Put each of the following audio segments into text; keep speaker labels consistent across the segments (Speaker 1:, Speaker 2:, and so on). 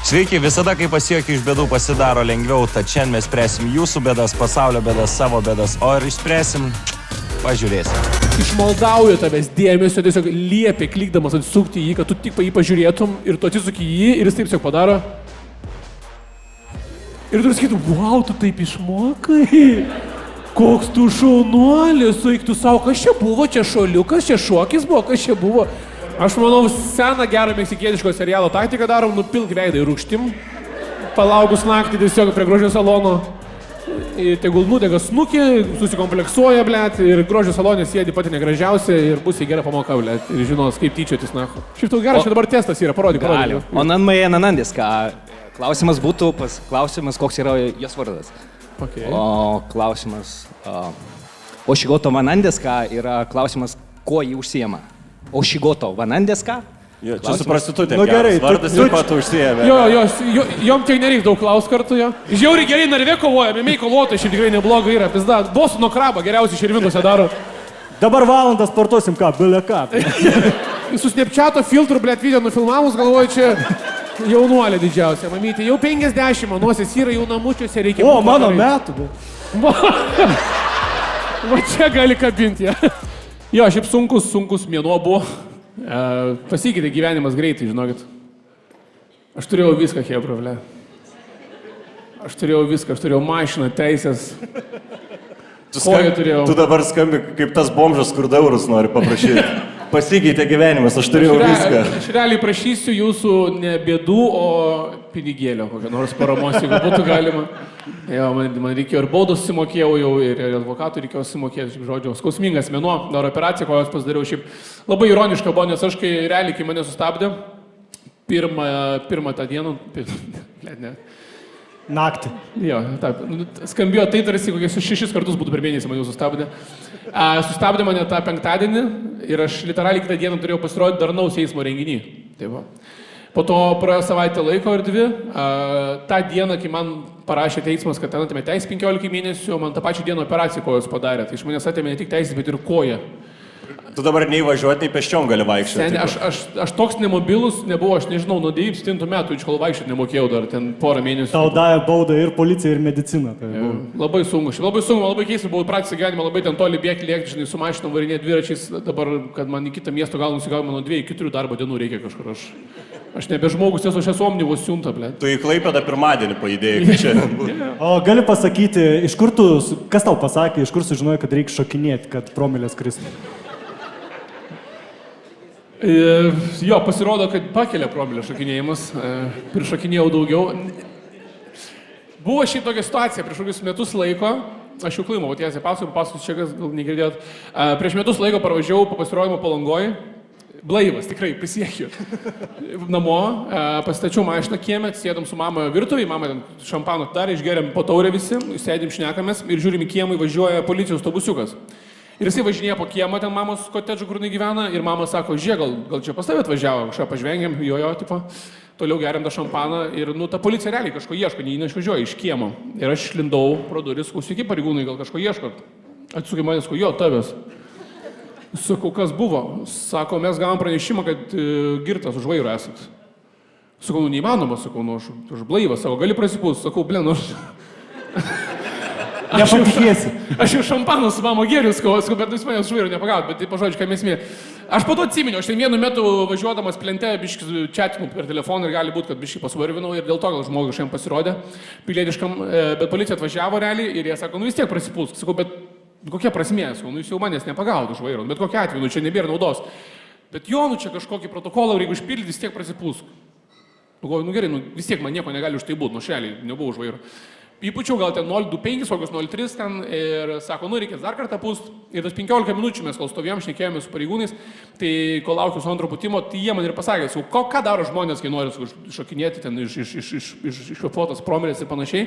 Speaker 1: Sveiki, visada kai pasijuoki iš bėdų pasidaro lengviau, tad šiandien mes spręsim jūsų bėdas, pasaulio bėdas, savo bėdas, o ir išspręsim, pažiūrėsim.
Speaker 2: Išmaldauju tavęs dėmesio, tiesiog liepia klikdamas atsisukti jį, kad tu tik jį pažiūrėtum ir tu atsisuki jį ir jis taip tiesiog padaro. Ir tu sakytum, wow, tu taip išmokai. Koks tu šaunuolis, suiktų savo, kas čia buvo, čia šoliukas, čia šokis buvo, kas čia buvo. Aš manau, seną gerą meksikietiško serialo taktiką darom, nupilk veidą į rūgštim, palaukus naktį tiesiog prie grožio salono, tegul nudega snukį, susikompleksuoja, blėt, ir grožio salonė sėdi pati negražiausia ir bus į gerą pamoką, blėt, ir žinos, kaip tyčiotis, na. Šiaip tau geras, čia dabar testas yra, parodyk.
Speaker 3: O nanmaje nanandis, ką klausimas būtų, klausimas, koks yra jos vardas.
Speaker 2: Okay.
Speaker 3: O klausimas, o šigoto vanandės, ką yra klausimas, kuo jį užsiema. O šigoto vanandės, ką?
Speaker 1: Jo, čia su prostitutė.
Speaker 4: Nu gerai,
Speaker 1: vardas ir pat užsiėmė.
Speaker 2: Jom tiek nereik daug klaus kartu, jo. Žiauriai gerai narve kovoja, mėmiai kovotojai, šiaip tikrai neblogai yra, pizda. Bosų nuo krabą geriausiai širvintose daro.
Speaker 4: Dabar valandą sportuosim ką, bile ką.
Speaker 2: Su Snapchato filtru, blėt, video nufilmavus, galvoju, čia jaunuolė didžiausia. Mamytė, jau 50, manosios yra jau namučiuose, reikia...
Speaker 4: O, mano metų,
Speaker 2: Va čia gali kabinti, ja. Jo, šiaip sunkus mėnuo buvo. Pasikeitė gyvenimas greitai, žinokit. Aš turėjau viską, hebra, ble. Aš turėjau mašiną, teisės.
Speaker 1: Tu dabar skambi kaip tas bomžas, kur eurus nori paprašyti. Pasikeitė gyvenimas, aš turėjau viską.
Speaker 2: Aš realiai prašysiu jūsų ne bėdų, o pinigėlio, kokią nors paramos, jeigu būtų galima. Jo, man reikėjo ir baudos susimokėjau jau, ir advokatų reikėjo susimokėti, šiaip žodžiu. Skausmingas mėnuo, dar operaciją, ko aš pasidariau, šiaip labai ironiška buvo, nes aš kai mane sustabdė, pirmą tą dieną,
Speaker 4: naktį.
Speaker 2: Jo, taip, skambėjo tai tarsi kokius 6 kartus būtų per mėnesį mane sustabdė. Sustabdė mane tą penktadienį ir aš literaliai kitą dieną turėjau pasirodyti darnaus eismo renginį. Tai va. Po to praėjo savaitę laiko ir 2. Ta diena, kai man parašė teismas, kad ten atėmė teisę 15 mėnesių, man tą pačią dieną operaciją kojos padarė. Tai iš manęs atėmė ne tik teisės, bet ir koją.
Speaker 1: Tu dabar nei važiuoti, nei pėsčiom gali vaikščioti.
Speaker 2: Aš toks nemobilus nebuvau, aš nežinau, nuo 97 metų iš kol vaikščioti nemokėjau dar ten porą mėnesių.
Speaker 4: Tau davė baudą ir policija, ir medicina. Tai
Speaker 2: labai sunku, labai keista, buvau pratęs gyvenimą, labai ten toli bėgti, žinai, su mašinom varinėti dviračiais, dabar, kad man į kitą miesto gal nusigavimo nuo 2-3 darbo dienų reikia kažkur. Aš nebe žmogus, aš esu omnibus siunta, ble.
Speaker 1: Tu į Klaipėdą pirmadienį pajudėjai čia.
Speaker 4: O gali pasakyti, iš kur kas tau pasakė, iš kur sužinojai, kad reikia šokinėti, kad promilės kristų?
Speaker 2: Jo, pasirodo, kad pakelia promilę šokinėjimas, prišokinėjau daugiau. Buvo šiaip tokia situacija, prieš kokius metus laiko, aš jau klaimau, tiesiai pasakosiu čia, kas gal negirdėt, prieš metus laiko parvažiavau po pasirodymo Palangoj, blaivas, tikrai, prisiekiu, namo, pasistačiau mašiną kieme, sėdom su mama virtuvėje, mama ten šampano darė, išgeriam po taurę visi, sėdim šnekamės ir žiūrim į kiemą, važiuoja policijos autobusiukas. Ir jisai važinėja po kiemą ten mamos kotedžų, kur jinai gyvena, ir mama sako, žiūrėk, gal čia pas tave atvažiavo, kažką pažvengiam, jo, tipo, toliau geriam tą šampaną ir, ta policija realiai kažko ieško, jį išvažiuoja iš kiemo. Ir aš lindau pro duris, sveiki pareigūnai, gal kažko ieško. Atsukė manęs, jo, tavęs. Sakau, kas buvo? Sako, mes gavom pranešimą, kad girtas už vairo esat. Sakau, neįmanoma, sakau, aš blaivas, sako, gali prasipūst, sakau,
Speaker 4: Nepatikėsi.
Speaker 2: Aš jau šampaną su mamo gėriu, sakau, bet jūs manęs žvairo nepagaut, bet tai pažodžiu, ką esmė. Aš po to atsiminiau, aš ten vienu metu važiuodamas plente, biškį čatinu per telefoną ir gali būti, kad biškį pasvarvinau ir dėl to gal žmogui kažkaip pasirodė pilietiškam, bet policija atvažiavo realiai ir jie sako, vis tiek prasipūsk, sakau, bet kokia prasmė, sakau, jūs jau manęs nepagaut už vairo, bet kokia atveju, čia nebėra naudos. Bet jo, čia kažkokį protokolą, jeigu išpildyti, vis tiek prasipūsk. Gerai, vis tiek man nieko negali už tai būti, šeliai, nebuvau už vairo. Įpučiau gal ten 0,25, kokius 0,3 ten ir sako, reikės dar kartą pūst. Ir tas 15 minučių mes kol stovėjom, šnekėjome su pareigūnais, tai kol laukiu su antro pūtimo, tai jie man ir pasakė, ką daro žmonės, kai nori šokinėti ten iššofuotas promilės ir panašiai.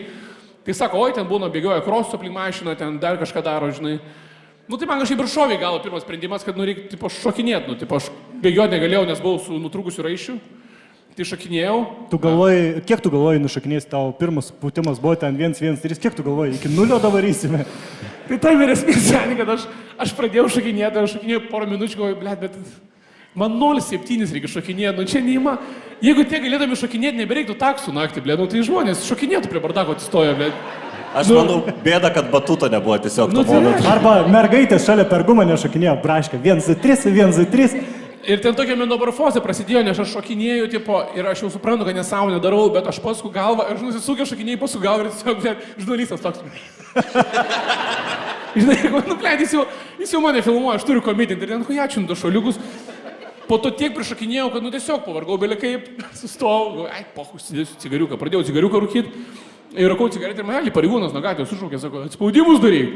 Speaker 2: Tai sako, oi, ten būna bėgioja krosų aplink mašiną, ten dar kažką daro, žinai. Tai man kažkaip ir šovė gal pirmas sprendimas, kad reikia šokinėti, aš bėgioti negalėjau, nes buvau su nutrūkusiu raiščiu. Tai šokinėjau.
Speaker 4: Kiek tu galvoji nušokinėsi, tavo pirmas pūtimas buvo ten 1-1-3, kiek tu galvoji, iki 0 davarysime?
Speaker 2: Tai tam ir esmė, kad aš pradėjau šokinėti, aš šokinėjau porą minučių, galvoju, bet Man 0,7 reikia šokinėti, nu čia neįma. Jeigu tie galėdami šokinėti, nebereiktų taksų naktį, blė, nu tai žmonės šokinėtų prie bardako atsistoja, blė.
Speaker 1: Aš manau, bėda, kad batuto nebuvo tiesiog
Speaker 2: Nu,
Speaker 1: to momentu.
Speaker 4: Arba mergaitės šalia per gumą nešokinėjo, braška, 1-3, 1-3.
Speaker 2: Ir ten tokia menobarfozė prasidėjo, nes aš šokinėjau, tipo, ir aš jau suprantu, kad nesąmonę darau, bet aš pasku galvą ir aš nusisukęs šokinėjau, pasku galvą ir tiesiog, blė, žurnalistas toks. Žinai, nu, blė, jis jau mane filmuoja, aš turiu komitinti ir ten hujačiu du šoliukus. Po to tiek prišokinėjau, kad nu tiesiog pavargau, belė kaip, sustojau, ai, pohu, užsidėsiu cigariuką, pradėjau cigariuką rūkyti. Ir rūkau cigaretę ir manelį pareigūnas nuo gatvės užšaukė, sako, atspaudimus daryk.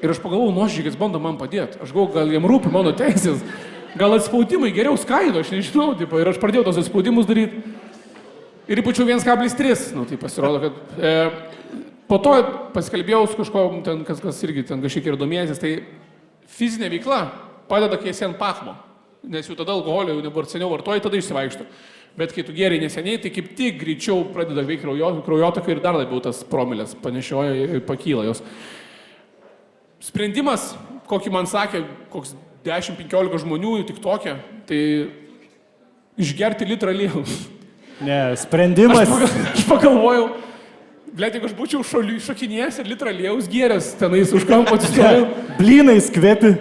Speaker 2: Ir aš pagalvojau, nuoširdžiai, kad jis bando man padėti. Aš galvoju, gal jam rūpi mano teisės, gal atspaudimai geriau skaido, aš nežinau, tipo, ir aš pradėjau tos atspaudimus daryti. Ir ypačiau 1,3, nu tai pasirodo, kad po to pasikalbėjau su kažko, ten, kas irgi ten kažkiek ir domėjęs, tai fizinė veikla padeda, kai esi ant pachmo, nes jau tada alkoholio jau nebuvo seniau vartoji, tada išsivaikštų. Bet kai tu geriai neseniai, tai kaip tik greičiau pradeda veikti kraujotaką ir dar labiau tas promilės panešioja ir pakyla jos. Sprendimas, kokį man sakė, koks 10-15 žmonių tik tokia, tai išgerti litrą aliejaus.
Speaker 4: Ne, sprendimas.
Speaker 2: Aš pagalvojau, blėt, jeigu aš būčiau šokinėjęs ir litrą aliejaus gėręs, tenais už kampo atsistojau.
Speaker 4: Blynais kvepi.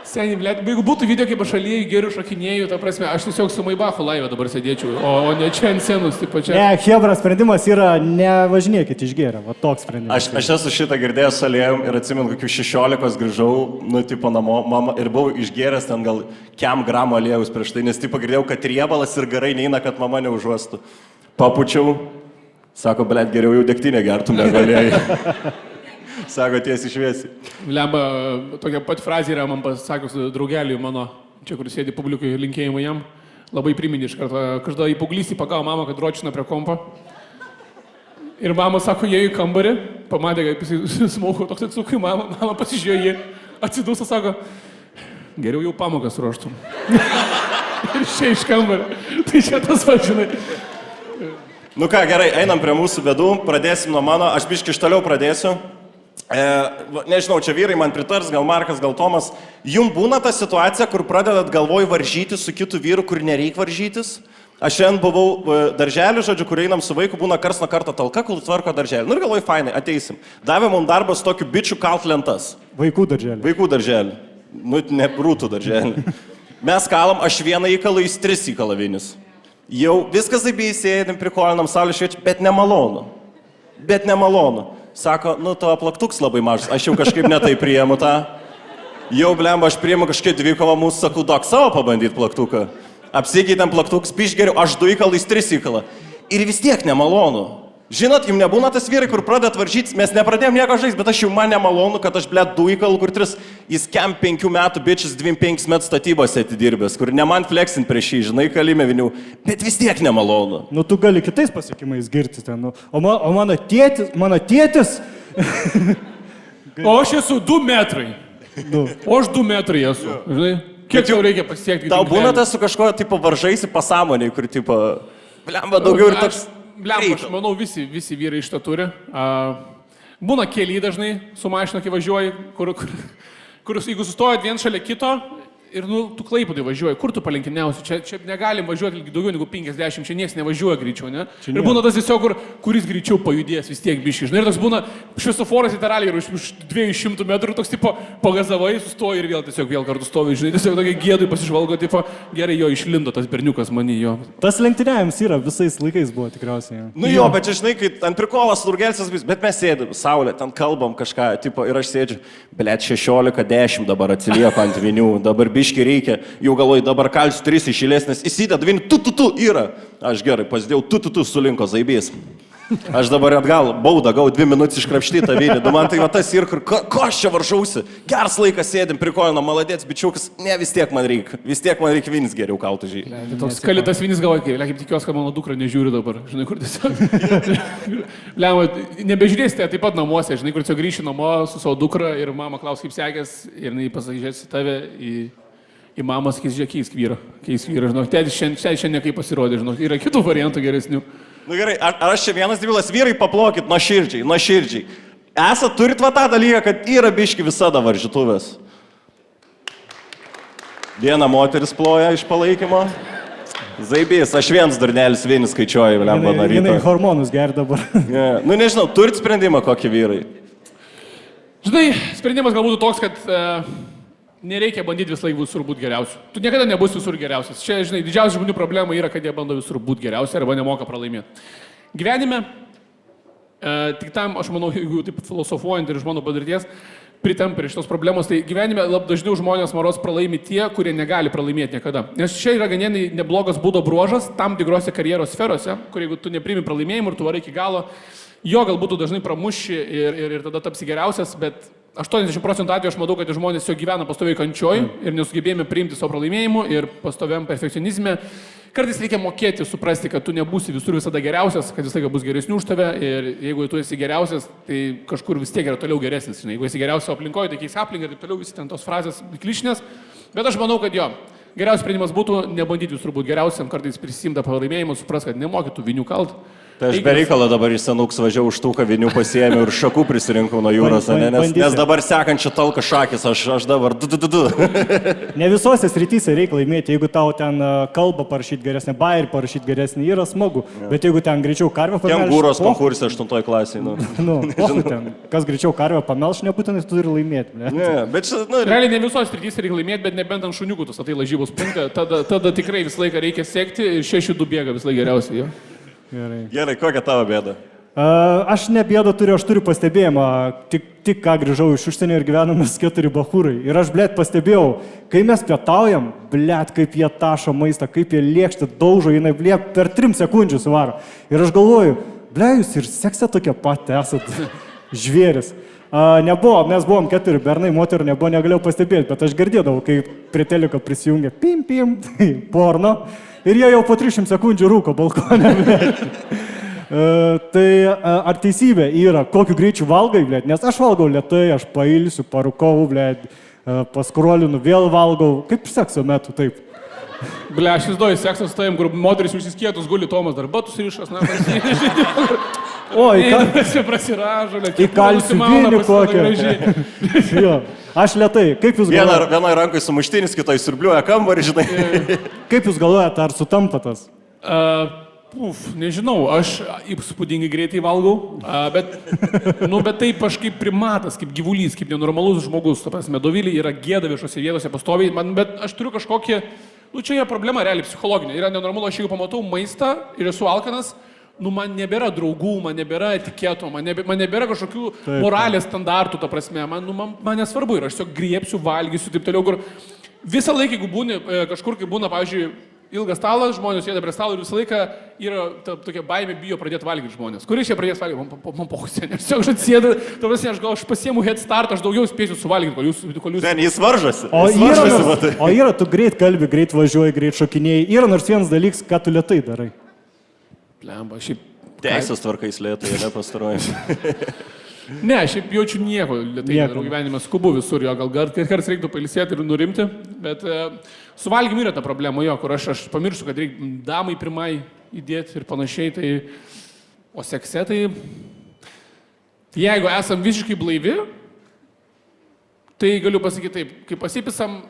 Speaker 2: Seniai, blėt, jeigu būtų video, kaip aš alėjai geriu šokinėjau, ta prasme, aš tiesiog su Maibacho laive dabar sėdėčiau, o ne čia ant scenos, taip pačia.
Speaker 4: Ne, Hebra, sprendimas yra nevažinėkit išgėrę, va toks sprendimas.
Speaker 1: Aš esu šitą girdėjęs su aliejum ir atsimenu, kokių 16 grįžau, nu, tipo namo, mama, ir buvau išgėręs ten gal kem gramų aliejaus prieš tai, nes tipo girdėjau, kad riebalas ir garai neina, kad mama neužuostų. Papučiau, sako, blėt, geriau jau degtinę gertum, negu aliejai. Sako tiesiai šviesiai.
Speaker 2: Lemba, tokia pat frazė yra man pasakius draugeliui mano, čia kur sėdi publikai, linkėjimai jam. Labai priminė iš karto, kažkada į paauglystį pagavo mamą, kad dročina prie kompo. Ir mama sako, jie į kambarį, pamatė, kaip jis smauko, toks atsukai, mama pasižiūrėjo jį, atsiduso, sako, geriau jau pamokas ruoštum. Ir čia iš kambario. Tai čia tas važinai.
Speaker 1: Nu ką, gerai, einam prie mūsų bėdų, pradėsim nuo mano, aš biškai iš toliau pradėsiu. Nežinau, čia vyrai man pritars, gal Markas, gal Tomas. Jums būna ta situacija, kur pradedat galvoj varžytis su kitu vyru, kur nereik varžytis? Aš šiandien buvau darželį, žodžiu, kur einam su vaiku, būna kars nuo karto talka, kur tvarko darželį. Nu ir galvoj, fainai, ateisim. Davė mums darbas tokiu bičių kalt lentas.
Speaker 4: Vaikų darželį.
Speaker 1: Vaikų darželį. Nu, ne rūtų darželį. Mes kalam, aš vieną įkalą, jis 3 įkalą vienis. Jau viskas taip įsėdėm, prikolinam, saulė šviečia, bet nemalonu. Bet nemalonu. Sako, nu, tavo plaktuks labai mažas, aš jau kažkaip netai priėmu tą. Jau, blemba, aš priėmu kažkiek dvikovą mūsų, sakau, duok savo pabandyti plaktuką. Apsikeitėm plaktuks, bišgeriu, aš 2 įkalą, jis 3 įkalą. Ir vis tiek nemalonu. Žinot, jums nebūna tas vyrai, kur pradėt varžytis, mes nepradėjom nieko žaisti, bet aš jau man nemalonu, kad aš, blėt, 2 įkalų, kur 3, jis kem 5 metų bičias 25 metų statybose atidirbęs, kur ne man flexint prieš jį, žinai, kalime vinių, bet vis tiek nemalonu.
Speaker 4: Nu, tu gali kitais pasiekimais girti ten, nu. O mano tėtis...
Speaker 2: O aš esu 2 metrai.
Speaker 4: Nu.
Speaker 2: O aš 2 metrai esu, žinai. Kiek jau reikia pasiekti?
Speaker 1: Tau būna tas su kažko, tipo, varžaisi pasąmoniai, kur, tipo, blemba daugiau ir toks...
Speaker 2: Blemba, aš manau, visi vyrai iš to turi. Būna keliai dažnai su mašina, kai važiuoji, kur jeigu sustojat vien šalia kito ir, nu, tu Klaipėdai važiuoji, kur tu palenkiniausi? Čia negalim važiuoti daugiau negu 50, čia niekas nevažiuoja greičiau, ne? Ir būna tas tiesiog, kuris greičiau pajudės vis tiek biškai. Žinai, ir toks būna šviesoforas Italija ir už 200 metrų toks, tipo, pagazavai, sustoji ir vėl kartu stovi, žinai, tiesiog tokia gėdui pasižvalgo, tipo, gerai, jo išlindo tas berniukas mani jo.
Speaker 4: Tas lenktyniavimas yra, visais laikais buvo tikriausiai.
Speaker 1: Nu jo, bet čia, žinai, kai ant prikolas Lurgelsas vis, bet mes sėdėm, saulė, ten kalbam kažką, tipo, ir aš sėdžiu, blėt, 16-10 dabar atsilieku ant vinių, dabar biški reikia, jau galvoju, dabar kalsiu 3 išėlės, nes įsideda vini, tu yra. Aš gerai, pasidėjau, tu sulinko zaibės. Aš dabar atgal baudą, gau 2 minutės iškrapštyti tą vinį. Du man tai va tas ir kur, ko aš čia varžausi? Geras laikas sėdim, prikolinam, maladėts, bičiukas, ne, vis tiek man reikia vinis geriau kaltų žygiai.
Speaker 2: Toks kalitas vinis galvoja, kaip tikiuosi, kad mano dukra nežiūri dabar, žinai, kur tiesiog. Lemma, nebežiūrėsite taip pat namuose, žinai, kur tiesiog grįši namo su savo dukra ir mama klaus, kaip sekės ir jinai pasakys tave į mamą, sakys, žiūrėk, keisk vyrą, žinok, tėtis šiandien kaip pasirodė, žinok, yra kitų variantų geresnių.
Speaker 1: Nu gerai, ar aš čia vienas debilas, vyrai paplokit nuoširdžiai. Esat turit va tą dalyką, kad yra biški visada varžytuvės. Viena moteris ploja iš palaikymo. Zaibys, aš vienas durnelis vieni skaičiuoju, lemba nuo
Speaker 4: Jinai
Speaker 1: ryto.
Speaker 4: hormonus ger dabar.
Speaker 1: Yeah. Nu nežinau, turit sprendimą kokį vyrai.
Speaker 2: Žinai, sprendimas galbūt toks, kad nereikia bandyti visą laiką visur būti geriausiu. Tu niekada nebūsi visur geriausias. Čia, žinai, didžiausia žmonių problema yra, kad jie bando visur būti geriausi arba nemoka pralaimėti. Gyvenime, tik tam, aš manau, jeigu taip filosofuojant ir iš mano patirties, pritam prie šitos problemos, tai gyvenime dažniau žmonės maros pralaimi tie, kurie negali pralaimėti niekada. Nes čia yra ganėtinai neblogas būdo bruožas tam tikrose karjeros sferose, kur jeigu tu neprimi pralaimėjimų ir tu varai iki galo, jo galbūt tu dažnai pramuši ir tada tapsi geriausias, bet 80% atveju aš matau, kad žmonės jo gyvena pastoviai kančioj ir nesugebėjome priimti savo pralaimėjimų ir pastoviam perfekcionizme. Kartais reikia mokėti, suprasti, kad tu nebūsi visur visada geriausias, kad visą laiką bus geresnių už tave ir jeigu tu esi geriausias, tai kažkur vis tiek yra toliau geresnis. Žinai. Jeigu esi geriausias aplinkoje, tai keis aplinką ir taip toliau visi ten tos frazės klišinės. Bet aš manau, kad jo, geriausias sprendimas būtų nebandyti visur būti geriausiam, kartais prisimta pralaimėjimus, supras, kad nemokytų vinių kalt.
Speaker 1: Tai aš be reikalo dabar iš Senuks važiavau už tų kavinių pasiėmiau ir šakų prisirinkau nuo jūros, nes dabar sekančia talka šakis, aš dabar du.
Speaker 4: Ne visose srityse reikia laimėti, jeigu tau ten kalbą parašyti geresnį, bairį parašyti geresnį, yra smagu, bet jeigu ten greičiau karvę pamelš...
Speaker 1: Ten gūros konkursė 8 klasėje.
Speaker 4: Ten, kas greičiau karvę pamelš, nebūtinai tu turi laimėti.
Speaker 1: Ne, bet čia...
Speaker 2: Realiai ne visose srityse reikia laimėti, bet nebent ant šuniukų tas atai lažybos punktą, tada tikrai visą laiką reikia sekti ir 6-2 bėga visą laiką geriausiai. Jo.
Speaker 1: Gerai, kokia tavo bėda?
Speaker 4: Aš ne bėdą turiu, aš turiu pastebėjimą. Tik ką grįžau iš užsienio ir gyvenamės 4 bachūrai. Ir aš, blėt, pastebėjau, kai mes pietaujam, blėt, kaip jie tašo maistą, kaip jie lėkštę daužo, jinai, blėt, per 3 sekundžių suvaro. Ir aš galvoju, blėt, jūs ir sekse tokie pat esat žvėris. Nebuvo, mes buvom 4 bernai, moterų nebuvo, negalėjau pastebėti, bet aš girdėdavau, kai prie teliko prisijungia pim, porno. Ir jie jau po 300 sekundžių rūko balkone. Tai ar teisybė yra, kokiu greičiu valgai, blėt? Nes aš valgau lėtai, aš pailsiu, parūkau, blėt, paskrolinu, vėl valgau. Kaip sekso metu, taip?
Speaker 2: Ble, aš įsivaizduoju, seksas su tavim, kur moteris užsiskėtus guli, Tomas dar batus ryšas, na,
Speaker 4: Oi,
Speaker 2: čia prasiražo,
Speaker 4: įkalsiu vinį kokią. Aš lėtai, kaip jūs galvojate?
Speaker 1: Vienai rankai sumuštinis, kitai surbliuoja kambarį, žinai.
Speaker 4: Kaip jūs galvojate, ar sutampa tas?
Speaker 2: Nežinau, aš įspūdingai greitai valgau, bet taip aš kaip primatas, kaip gyvulys, kaip nenormalus žmogus, ta prasme, Dovilė yra gėda viešose vietose pastoviai, bet aš turiu kažkokį, čia yra problema realiai psichologinė, yra nenormalu, aš jeigu pamatau maistą ir esu alkanas, man nebėra draugų, man nebėra etiketo, man nebėra kažkokių moralės standartų, ta prasme, man nesvarbu ir aš tiesiog griebsiu, valgysiu, taip toliau, kur visą laiką, jeigu būni kažkur, kai būna, pavyzdžiui, ilgas stalas, žmonės sėda prie stalo ir visą laiką yra tokia baimė, bijo pradėti valgyti žmonės. Kuris čia pradės valgyti? Man pohusė, nes aš atsėdu, aš pasiemu head start, aš daugiau spėsiu suvalgyti, kol jūs...
Speaker 1: Ten, jis varžosi.
Speaker 4: O yra, tu greit kalbi, greit važiuoji, greit šokinėjai. Yra nors vienas dalykas, ką tu lėtai darai.
Speaker 2: Plemba, šiaip...
Speaker 1: Teisės tvarkais lėtai, nepastaruoju.
Speaker 2: Ne, šiaip jaučiu nieko lėtai, darau gyvenime, skubu visur, jo, gal kartais reiktų pailsėti ir nurimti, bet su valgymu yra ta problema, jo, kur aš pamirštu, kad reikia damai pirmai įdėti ir panašiai, tai, o sekse tai, jeigu esam visiškai blaivi, tai galiu pasakyti taip, kai pasipisam,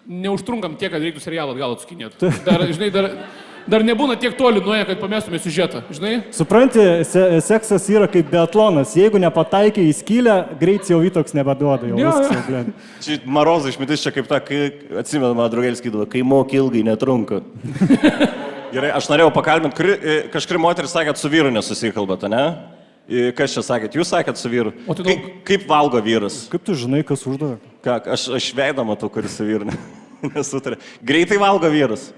Speaker 2: neužtrunkam tiek, kad reiktų serialą atgal atsukinėti. Dar nebūna tiek toli nuėję, kad pamestume siužetą, žinai?
Speaker 4: Supranti, seksas yra kaip biatlonas. Jeigu nepataikai į skylę, greitis jau įtoks nebeduoda.
Speaker 1: Čia Marozai išmintis čia kaip ta, kai atsimenu, mano draugelis skydavo, kai moki ilgai netrunka. Gerai, aš norėjau pakalbinti, kažkuri moteris sakė, kad su vyru nesusikalbate, ne? Kas čia sakėt? Jūs sakėt su vyru. Kaip valgo vyras?
Speaker 4: Kaip tu žinai, kas uždavė?
Speaker 1: Aš veidą matau, kuris su vyru nesutarė. Greitai valgo vyras.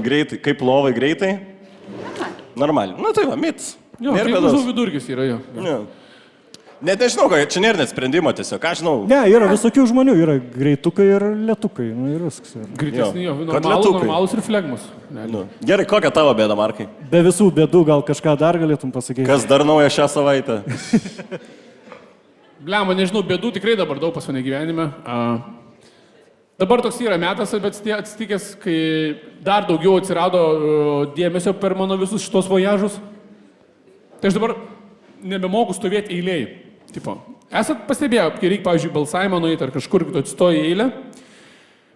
Speaker 1: Greitai. Kaip lovai greitai? Normaliai. Na tai va, mitas.
Speaker 2: Jo, tai mažų vidurkis yra jo.
Speaker 1: Net nežinau, čia nėra net sprendimo tiesiog, ką žinau.
Speaker 4: Ne, yra visokių žmonių, yra greitukai ir lėtukai. Ir viskas.
Speaker 2: Greitesni jo, normalus ir flegmas.
Speaker 1: Gerai, kokia tavo bėda, Markai?
Speaker 4: Be visų bėdų gal kažką dar galėtum pasakyti.
Speaker 1: Kas dar nauja šią savaitę?
Speaker 2: Blema, nežinau, bėdų tikrai dabar daug pas mane gyvenime. Dabar toks yra metas, bet atsitikęs, kai dar daugiau atsirado dėmesio per mano visus šitos vojažus. Tai aš dabar nebemoku stovėti eilėje. Tipo, esat pastebėję, kai reikia, pavyzdžiui, balsavimą nueiti ar kažkur, kai tu atsistoji eilę,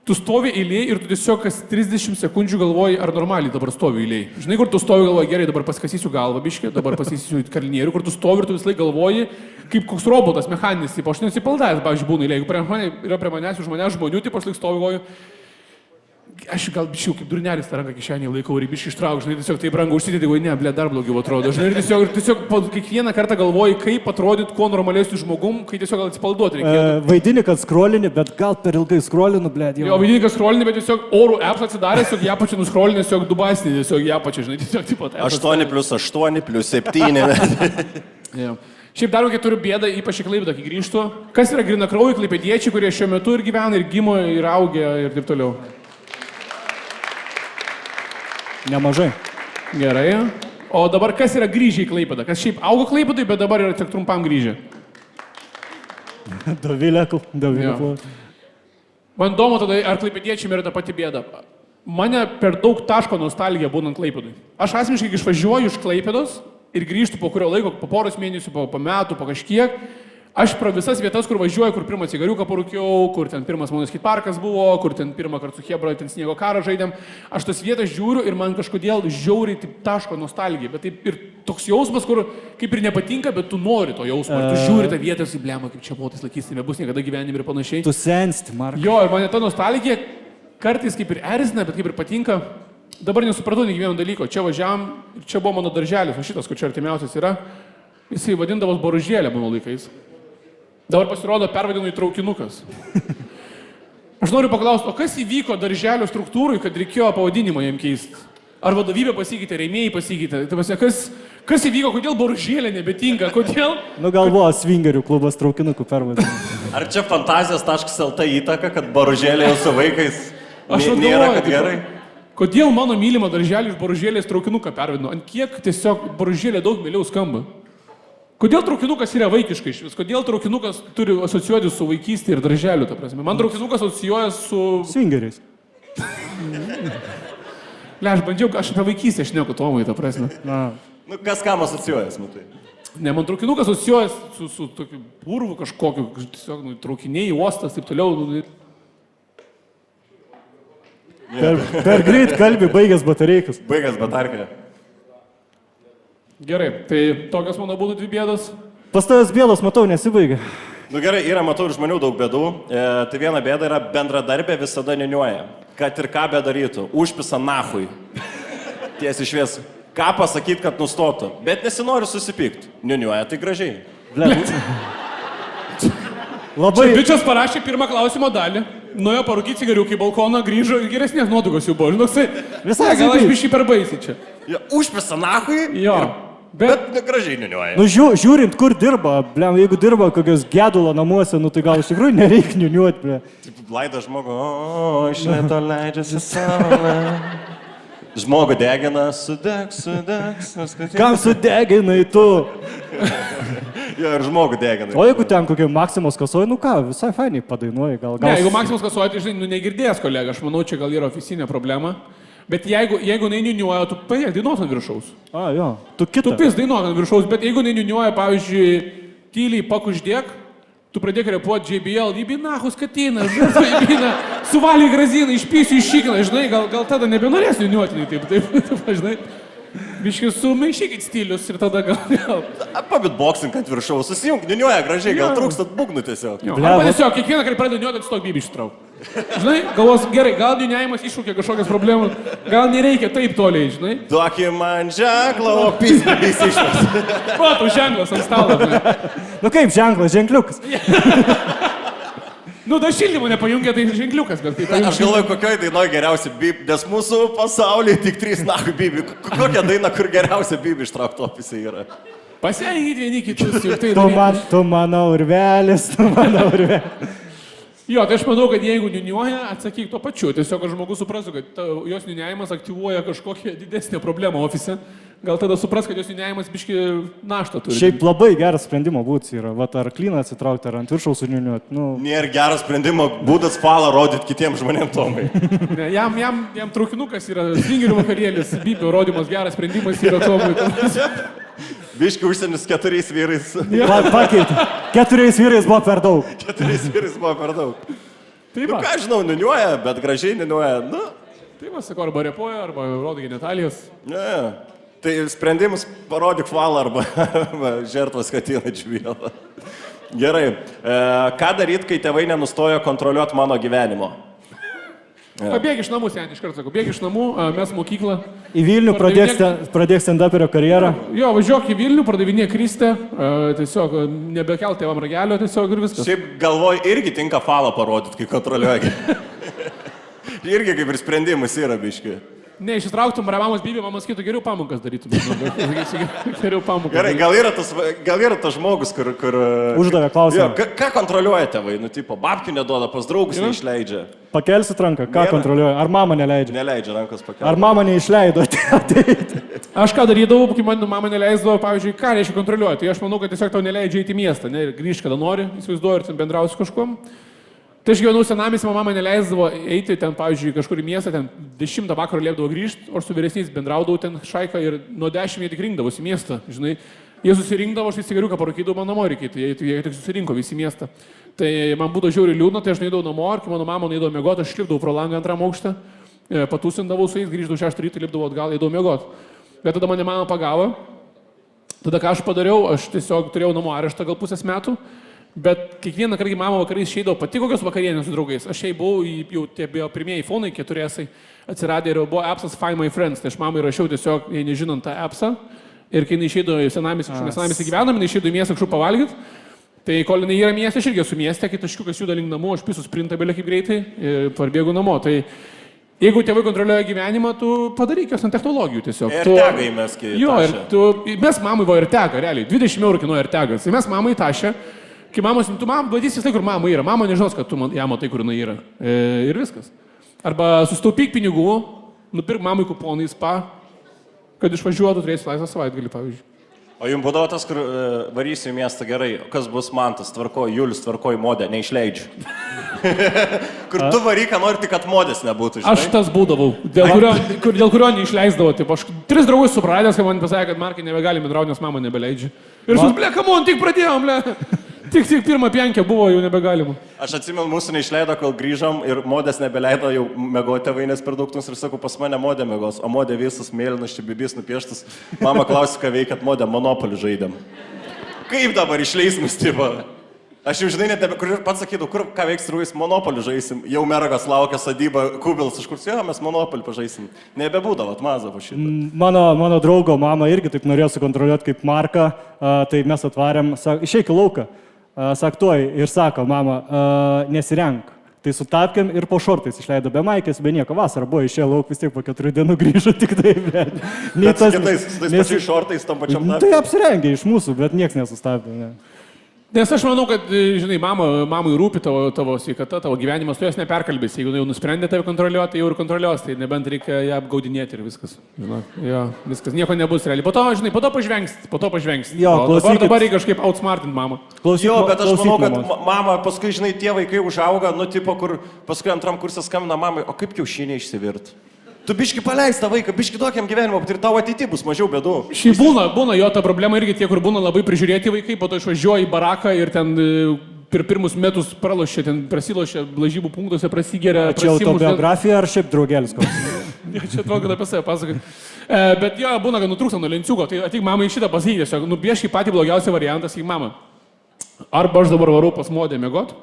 Speaker 2: tu stovi eilėje ir tu tiesiog kas 30 sekundžių galvoji, ar normaliai dabar stovi eilėje. Žinai, kur tu stovi galvoji, gerai, dabar pasikasysiu galvą biškį, dabar pasikasysiu kalnierių, kur tu stovi ir tu visą laiką galvoji, kaip koks robotas, mechaninis, tipo, aš nesipaldavęs, pavyzdžiui, būna eilėje, jeigu yra prie manęs už manęs žmonių, tipo, aš laik stovi galvoju, aš gal biškiau kaip durnelis tą ranką kišenį laikau ir biškį ištrauk, žinai, tiesiog taip ranką užsidėti, ne, ble, dar blogiau atrodo, žinai, ir tiesiog kiekvieną kartą galvoji, kaip atrodyt kuo normalesniu žmogum, kai tiesiog gal atsipalduoti reikėtų.
Speaker 4: Vaidini, kad skrolini, bet gal per ilgai skrolinu, ble.
Speaker 2: Jo, vaidini, kad skrolini, bet tiesiog orų apps atsidarė, tiesiog ją pačią nuskrolinė, tiesiog dubasnį, tiesiog ją pačią, žinai, tiesiog taip pat.
Speaker 1: 8+8+7.
Speaker 2: Šiaip dar kokia turiu bėdą, ypač į Klaipėdą, kai grįžtu. Kas yra grinakraujai klaipėdiečiai, kurie šiuo metu ir gyvena, ir gimo, ir augia, ir taip toliau?
Speaker 4: Nemažai.
Speaker 2: Gerai. O dabar kas yra grįžę į Klaipėdą? Kas šiaip augo Klaipėdai, bet dabar yra tik trumpam grįžę?
Speaker 4: Dovilė.
Speaker 2: Man įdomu tada, ar klaipėdiečiai yra ta pati bėda. Mane per daug taško nostalgija būnant Klaipėdai. Aš asmeniškai išvažiuoju iš Klaipėdos ir grįžtu po kurio laiko, po poros mėnesių, po metų, po kažkiek. Aš pro visas vietas, kur važiuoju, kur pirmą cigariuką parūkiau, kur ten pirmas mano skateparkas buvo, kur ten pirmą kartą su Hebra ten sniego karą žaidėm. Aš tas vietas žiūriu ir man kažkodėl žiauriai taip taško nostalgija. Bet taip ir toks jausmas, kur kaip ir nepatinka, bet tu nori to jausmo. Tu žiūri tą vietą į blemą, kaip čia buvo tais laikys, nebus niekada gyvenime ir panašiai.
Speaker 4: Tu sensti, Markai.
Speaker 2: Jo, ir mane ta nostalgija kartais kaip ir erzina, bet kaip ir patinka. Dabar nesupratau nei vieno dalyko. Čia važiavam ir čia buvo mano darželis, o šitas, kur čia artimiausias yra, jisai vadindavos Boružėlė mano laikais. Dabar pasirodo pervadinu į traukinukas. Aš noriu paklausti, o kas įvyko darželio struktūrai, kad reikėjo pavadinimą jam keisti? Ar vadovybė pasikeitė, rėmėjai pasikeitė? Kas įvyko, kodėl Boružėlė nebetinka, kodėl?
Speaker 4: Nu galvoju, swingerių klubas traukinukų pervadinimas.
Speaker 1: Ar čia fantazijos.lt įtaka, kad Boružėlė jau su vaikais nėra, kad gerai?
Speaker 2: Kodėl mano mylima darželį iš Boružėlės traukinuką pervadino? Ant kiek tiesiog Boružėlė daug mieliau skamba? Kodėl traukinukas yra vaikiškai iš vis? Kodėl traukinukas turi asocijuoti su vaikystė ir darželiu, ta prasme? Man traukinukas asocijuoja su...
Speaker 4: Swingeriais.
Speaker 2: Le, aš bandžiau, aš apie vaikystę šneku Tomai, ta prasme.
Speaker 1: Nu, kas kam asocijuojas, matai?
Speaker 2: Ne, man traukinukas asocijuoja su tokiu purvu kažkokiu, tiesiog traukiniai, uostas, taip toliau.
Speaker 4: Per greit kalbį baigęs batareikas.
Speaker 1: Baigęs batarkę.
Speaker 2: Gerai, tai tokios mano būtų dvi bėdos.
Speaker 4: Pas tavęs bėdos, matau, nesibaigia.
Speaker 1: Nu gerai, yra, matau, ir žmonių daug bėdų. Tai viena bėda yra bendradarbė visada niuniuoja. Kad ir ką bedarytų. Užpisa nahui. Tiesiai švies. Ką pasakyti, kad nustotų. Bet nesinori susipykti. Niuniuoja tai gražiai.
Speaker 4: Labai...
Speaker 2: Čia bičias parašė pirmą klausimo dalį. Nuėjo parūkyti cigariuką į balkoną, grįžo ir geresnės nuotaikos jau buvo. Žinok,
Speaker 4: visai
Speaker 2: gal aš biškį per baisiai čia.
Speaker 1: Ja, užpisa nahui.
Speaker 2: Jo.
Speaker 1: Bet gražiai niuniuoja.
Speaker 4: Nu, žiūrint, kur dirba, blem, jeigu dirba kokios gedulo namuose, nu tai gal iš tikrųjų nereikia niuniuoti, blem.
Speaker 1: Laida žmogų, o, iš lėto leidžiasi saulė. Žmogų degina, sudegs.
Speaker 4: Kam sudeginai tu?
Speaker 1: Jo, ir žmogų degina.
Speaker 4: O jeigu ten kokie Maksimos kasoji, nu ką, visai fainiai padainuoji, gal...
Speaker 2: Ne, jeigu Maksimos kasoji, tai žinai, nu negirdės kolega, aš manau, čia gal yra oficinė problema. Bet jeigu neiniuniuoja, tu paėk dainuot ant viršaus.
Speaker 4: A, jo, tu kitą.
Speaker 2: Tu pis dainuot ant viršaus, bet jeigu neiniuniuoja, pavyzdžiui, tyliai pakuždėk, tu pradėk repuoti JBL, įbina, huskatina, žurfa, įbina, suvalį graziną, išpysiu iššykiną, žinai, gal tada nebenorės niuniuotinai, taip, žinai. Biškai sumaišykit stilius ir tada gal.
Speaker 1: Pabitboksink ant viršaus, susijung, niuniuoja gražiai, gal trūkstat būgnų tiesiog.
Speaker 2: Arba tiesiog, kiekvieną kartą pradeda niuniuoti, atstok bibį ištrauk. Žinai, galvos, gerai, gal niuniavimas iššūkia kažkokias problemas, gal nereikia taip toliai, žinai.
Speaker 1: Duoki man ženklą, o pysbis išvis.
Speaker 2: Matų ženklas ant stalo.
Speaker 4: Nu kaip ženklas, ženkliukas.
Speaker 2: Nu, da šildymo nepajungia, tai ženkliukas, bet kaip...
Speaker 1: Aš galvoju, kokioj dainoje geriausia bib, nes mūsų pasaulyje tik 3 nahui bibi. Kokia daina, kur geriausia bibi ištraukto opise yra?
Speaker 2: Pasienkit vieni kitus, juk tai
Speaker 4: Tu mano urvelis, tu mano urvelis.
Speaker 2: Jo, tai aš manau, kad jeigu niuniuoja, atsakyk tuo pačiu. Tiesiog žmogus suprastų, kad jos niuniavimas aktyvuoja kažkokią didesnę problemą ofise. Gal tada supras, kad jos niuniavimas biški naštą turi.
Speaker 4: Šiaip labai geras sprendimo būdas yra. Vat ar klyną atsitraukti, ar ant viršaus suniuniuoti. Nu...
Speaker 1: Nėra geras sprendimo būdas falą rodyti kitiems žmonėms, Tomai.
Speaker 2: Ne, jam traukinukas yra svingerių vakarėlis, bibio rodymas, geras sprendimas yra Tomui.
Speaker 1: Biški užsienis 4 vyrais.
Speaker 4: Pakeitė. 4 vyrais buvo per daug.
Speaker 1: 4 vyrais buvo per daug.
Speaker 2: Tai va,
Speaker 1: Ką žinau, niuniuoja, bet gražiai niuniuoja. Nu,
Speaker 2: tai va, sakau, arba repuoja, arba rodo genitalijas.
Speaker 1: ne. Tai sprendimus parodyk valą arba žertvas katyną džvėlą. Gerai. Ką daryti, kai tėvai nenustojo kontroliuoti mano gyvenimo?
Speaker 2: Pabėg iš namų, seniai, iš karto sakau, bėg iš namų, mes mokyklą.
Speaker 4: Į Vilnių pradėk stand-uperio karjerą.
Speaker 2: Jo, važiuok į Vilnių, pardavinėk kristę, tiesiog nebekelt tėvam ragelio, tiesiog ir viskas.
Speaker 1: Šiaip galvoj irgi tinka falą parodyti, kai kontroliuoji. Irgi kaip ir sprendimas yra biški.
Speaker 2: Ne, išsitrauktum mamos bybį, mama sakytų, geriau pamokas darytum. Geriau pamokas.
Speaker 1: Gerai, gal yra tas žmogus, kur...
Speaker 4: Uždavė klausimą.
Speaker 1: Jo, ką kontroliuoja tėvai? Nu, tipo, babkių neduoda, pas draugus neišleidžia.
Speaker 4: Pakelsit ranką, ką kontroliuoja? Ar mama neleidžia?
Speaker 1: Neleidžia rankos pakelti.
Speaker 4: Ar mama neišleido ateiti?
Speaker 2: Aš ką darydavau, kai man mama neleisdavo, pavyzdžiui, ką reiškia kontroliuoti. Tai aš manau, kad tiesiog tau neleidžia eiti į miestą, ne, grįžti kada nori, įsivaizduoju, ir ten bendrausi kažkuom. Tai aš gyvenau senamiesty, mama neleisdavo eiti ten, pavyzdžiui, kažkur į miestą, ten 10 vakaro liepdavo grįžti, o aš su vyresniais bendraudavau ten šaiką ir nuo 10 jie tik rinkdavosi į miestą, žinai. Jie susirinkdavo, aš cigariuką parūkydavau, man namo reikėtų, jie tik susirinko visi į miestą. Tai man būtų žiauriai liūdna, tai aš neįdavau namo, ir kai mano mama neįdavo mėgoti, aš lipdavau pro langą antram aukštą, patūsindavau su jais, grįždavau 6 ryto, lipdavau atgal, eidavau mėgoti. Bet tada mane mama pagavo, tada ką aš padariau, aš tiesiog turėjau namų areštą gal pusės metų. Bet kiekvieną kartą, kai mama vakarais išeidavo pati kokios vakarienės su draugais, aš buvau, jau tie buvo pirmieji fonai, 4 atsiradę ir buvo appsas Find My Friends, tai aš mamai rašiau tiesiog, jei nežinant tą appsą, ir kai jinai išeidavo į senamiestį gyvenam, jinai išeidavo į miestą kažkur pavalgyti, tai kol jinai yra miestė, aš irgi esu miestė, kai taškiukas juda link namų, aš pisu sprintą belė kaip greitai ir parbėgu namo. Tai jeigu tėvai kontroliuoja gyvenimą, tu padaryk jos ant technologijų tiesiog.
Speaker 1: Ir tegai mes kai...
Speaker 2: Jo, ir mes mamai buvo ir tega, realiai, 20 eurų kainuoja ir tegas, ir mes mamai tašė. Kai mamos, tu man badysi tai, kur mama yra. Mama nežinos, kad tu ją matai, kur jinai yra. Ir viskas. Arba sustaupyk pinigų, nupirk mamai kuponą į spa, kad išvažiuotų, turėsi laisvą savaitgalį, pavyzdžiui.
Speaker 1: O jums būdavo tas, kur varysi į miestą gerai, o kas bus Mantas, tvarkoji, Julius, tvarkoji modė, neišleidžiu. Kur tu varyk, ką nori, tik kad modės nebūtų. Žinai?
Speaker 2: Aš tas būdavau, dėl kurio neišleisdavo. Taip, aš 3 draugus supradęs, kai man pasakė, kad Markai nebegali bendrauti, nes mama nebeleidžia. Ir sus, ble, kamon, tik pradėjom, ble. Tik pirmą piankę buvo, jau nebegalima.
Speaker 1: Aš atsimenu, mūsų neišleido, kol grįžom ir modės nebeleido jau mėgoti tėvainės per daug tums ir sakau, pas mane modė mėgos, o modė visas mėlynas, čia bibis nupieštas. Mama klausė, ką veikiat modė, Monopolį žaidėm. Kaip dabar išleis mus, tipo? Aš jau žinai, net kur pats sakydavau, kur ką veiks draugas, Monopolį žaisim. Jau mergas laukia sadybą, Kubilas, iš kur jo, mes Monopolį pažaisim. Nebebūdavo, atmazą po šitą.
Speaker 4: Mano draugo mama irgi taip norėjo sukontroliuoti kaip Marką, tai mes atvarėm, išeik į lauką. Saktuoj ir sako, mama, nesirenk. Tai su tapkėm ir po šortais išleido be maikės, be nieko. Vasarą buvo išėjo lauk, vis tiek po 4 dienų grįžo tik tai, bet...
Speaker 1: Bet su tais pačiais šortais, tam pačiam tapkėm.
Speaker 4: Tai apsirengė iš mūsų, bet nieks nesustabdė. Ne.
Speaker 2: Nes aš manau, kad, žinai, mamai rūpi tavo sveikata, tavo gyvenimas, tu jos neperkalbės. Jeigu jau nusprendė tave kontroliuoti, tai jau ir kontroliuos, tai nebent reikia ją apgaudinėti ir viskas. Žinai, jo, viskas, nieko nebus realiai. Po to, žinai, po to pažvengsti.
Speaker 4: Jo,
Speaker 2: dabar reikia kažkaip outsmartint mamą.
Speaker 1: Jo, bet aš manau, kad mama, paskui, žinai, tie vaikai užauga, nu, tipo, kur paskui antram kursė skambina mamai, o kaip kiaušiniai išsivirt? Tu biški paleist tą vaiką, biški tokiam gyvenimą, ir tau ateityje bus mažiau bėdų.
Speaker 2: Šiaip būna jo ta problema irgi tie, kur būna labai prižiūrėti vaikai, po to išvažiuoja į baraką ir ten per pirmus metus pralošia, ten prasilošia, lažybų punktuose prasigeria.
Speaker 4: Čia autobiografija ar šiaip draugelis koks?
Speaker 2: Čia atrodo, kad apie save pasakai. Bet jo, būna, kad nutrūksta nuo lenciuko, tai ateik mamai šitą pasakyti, tiesiog nupiešk patį blogiausią variantą, sakyk mama. Arba aš dabar varau pas modę miegot,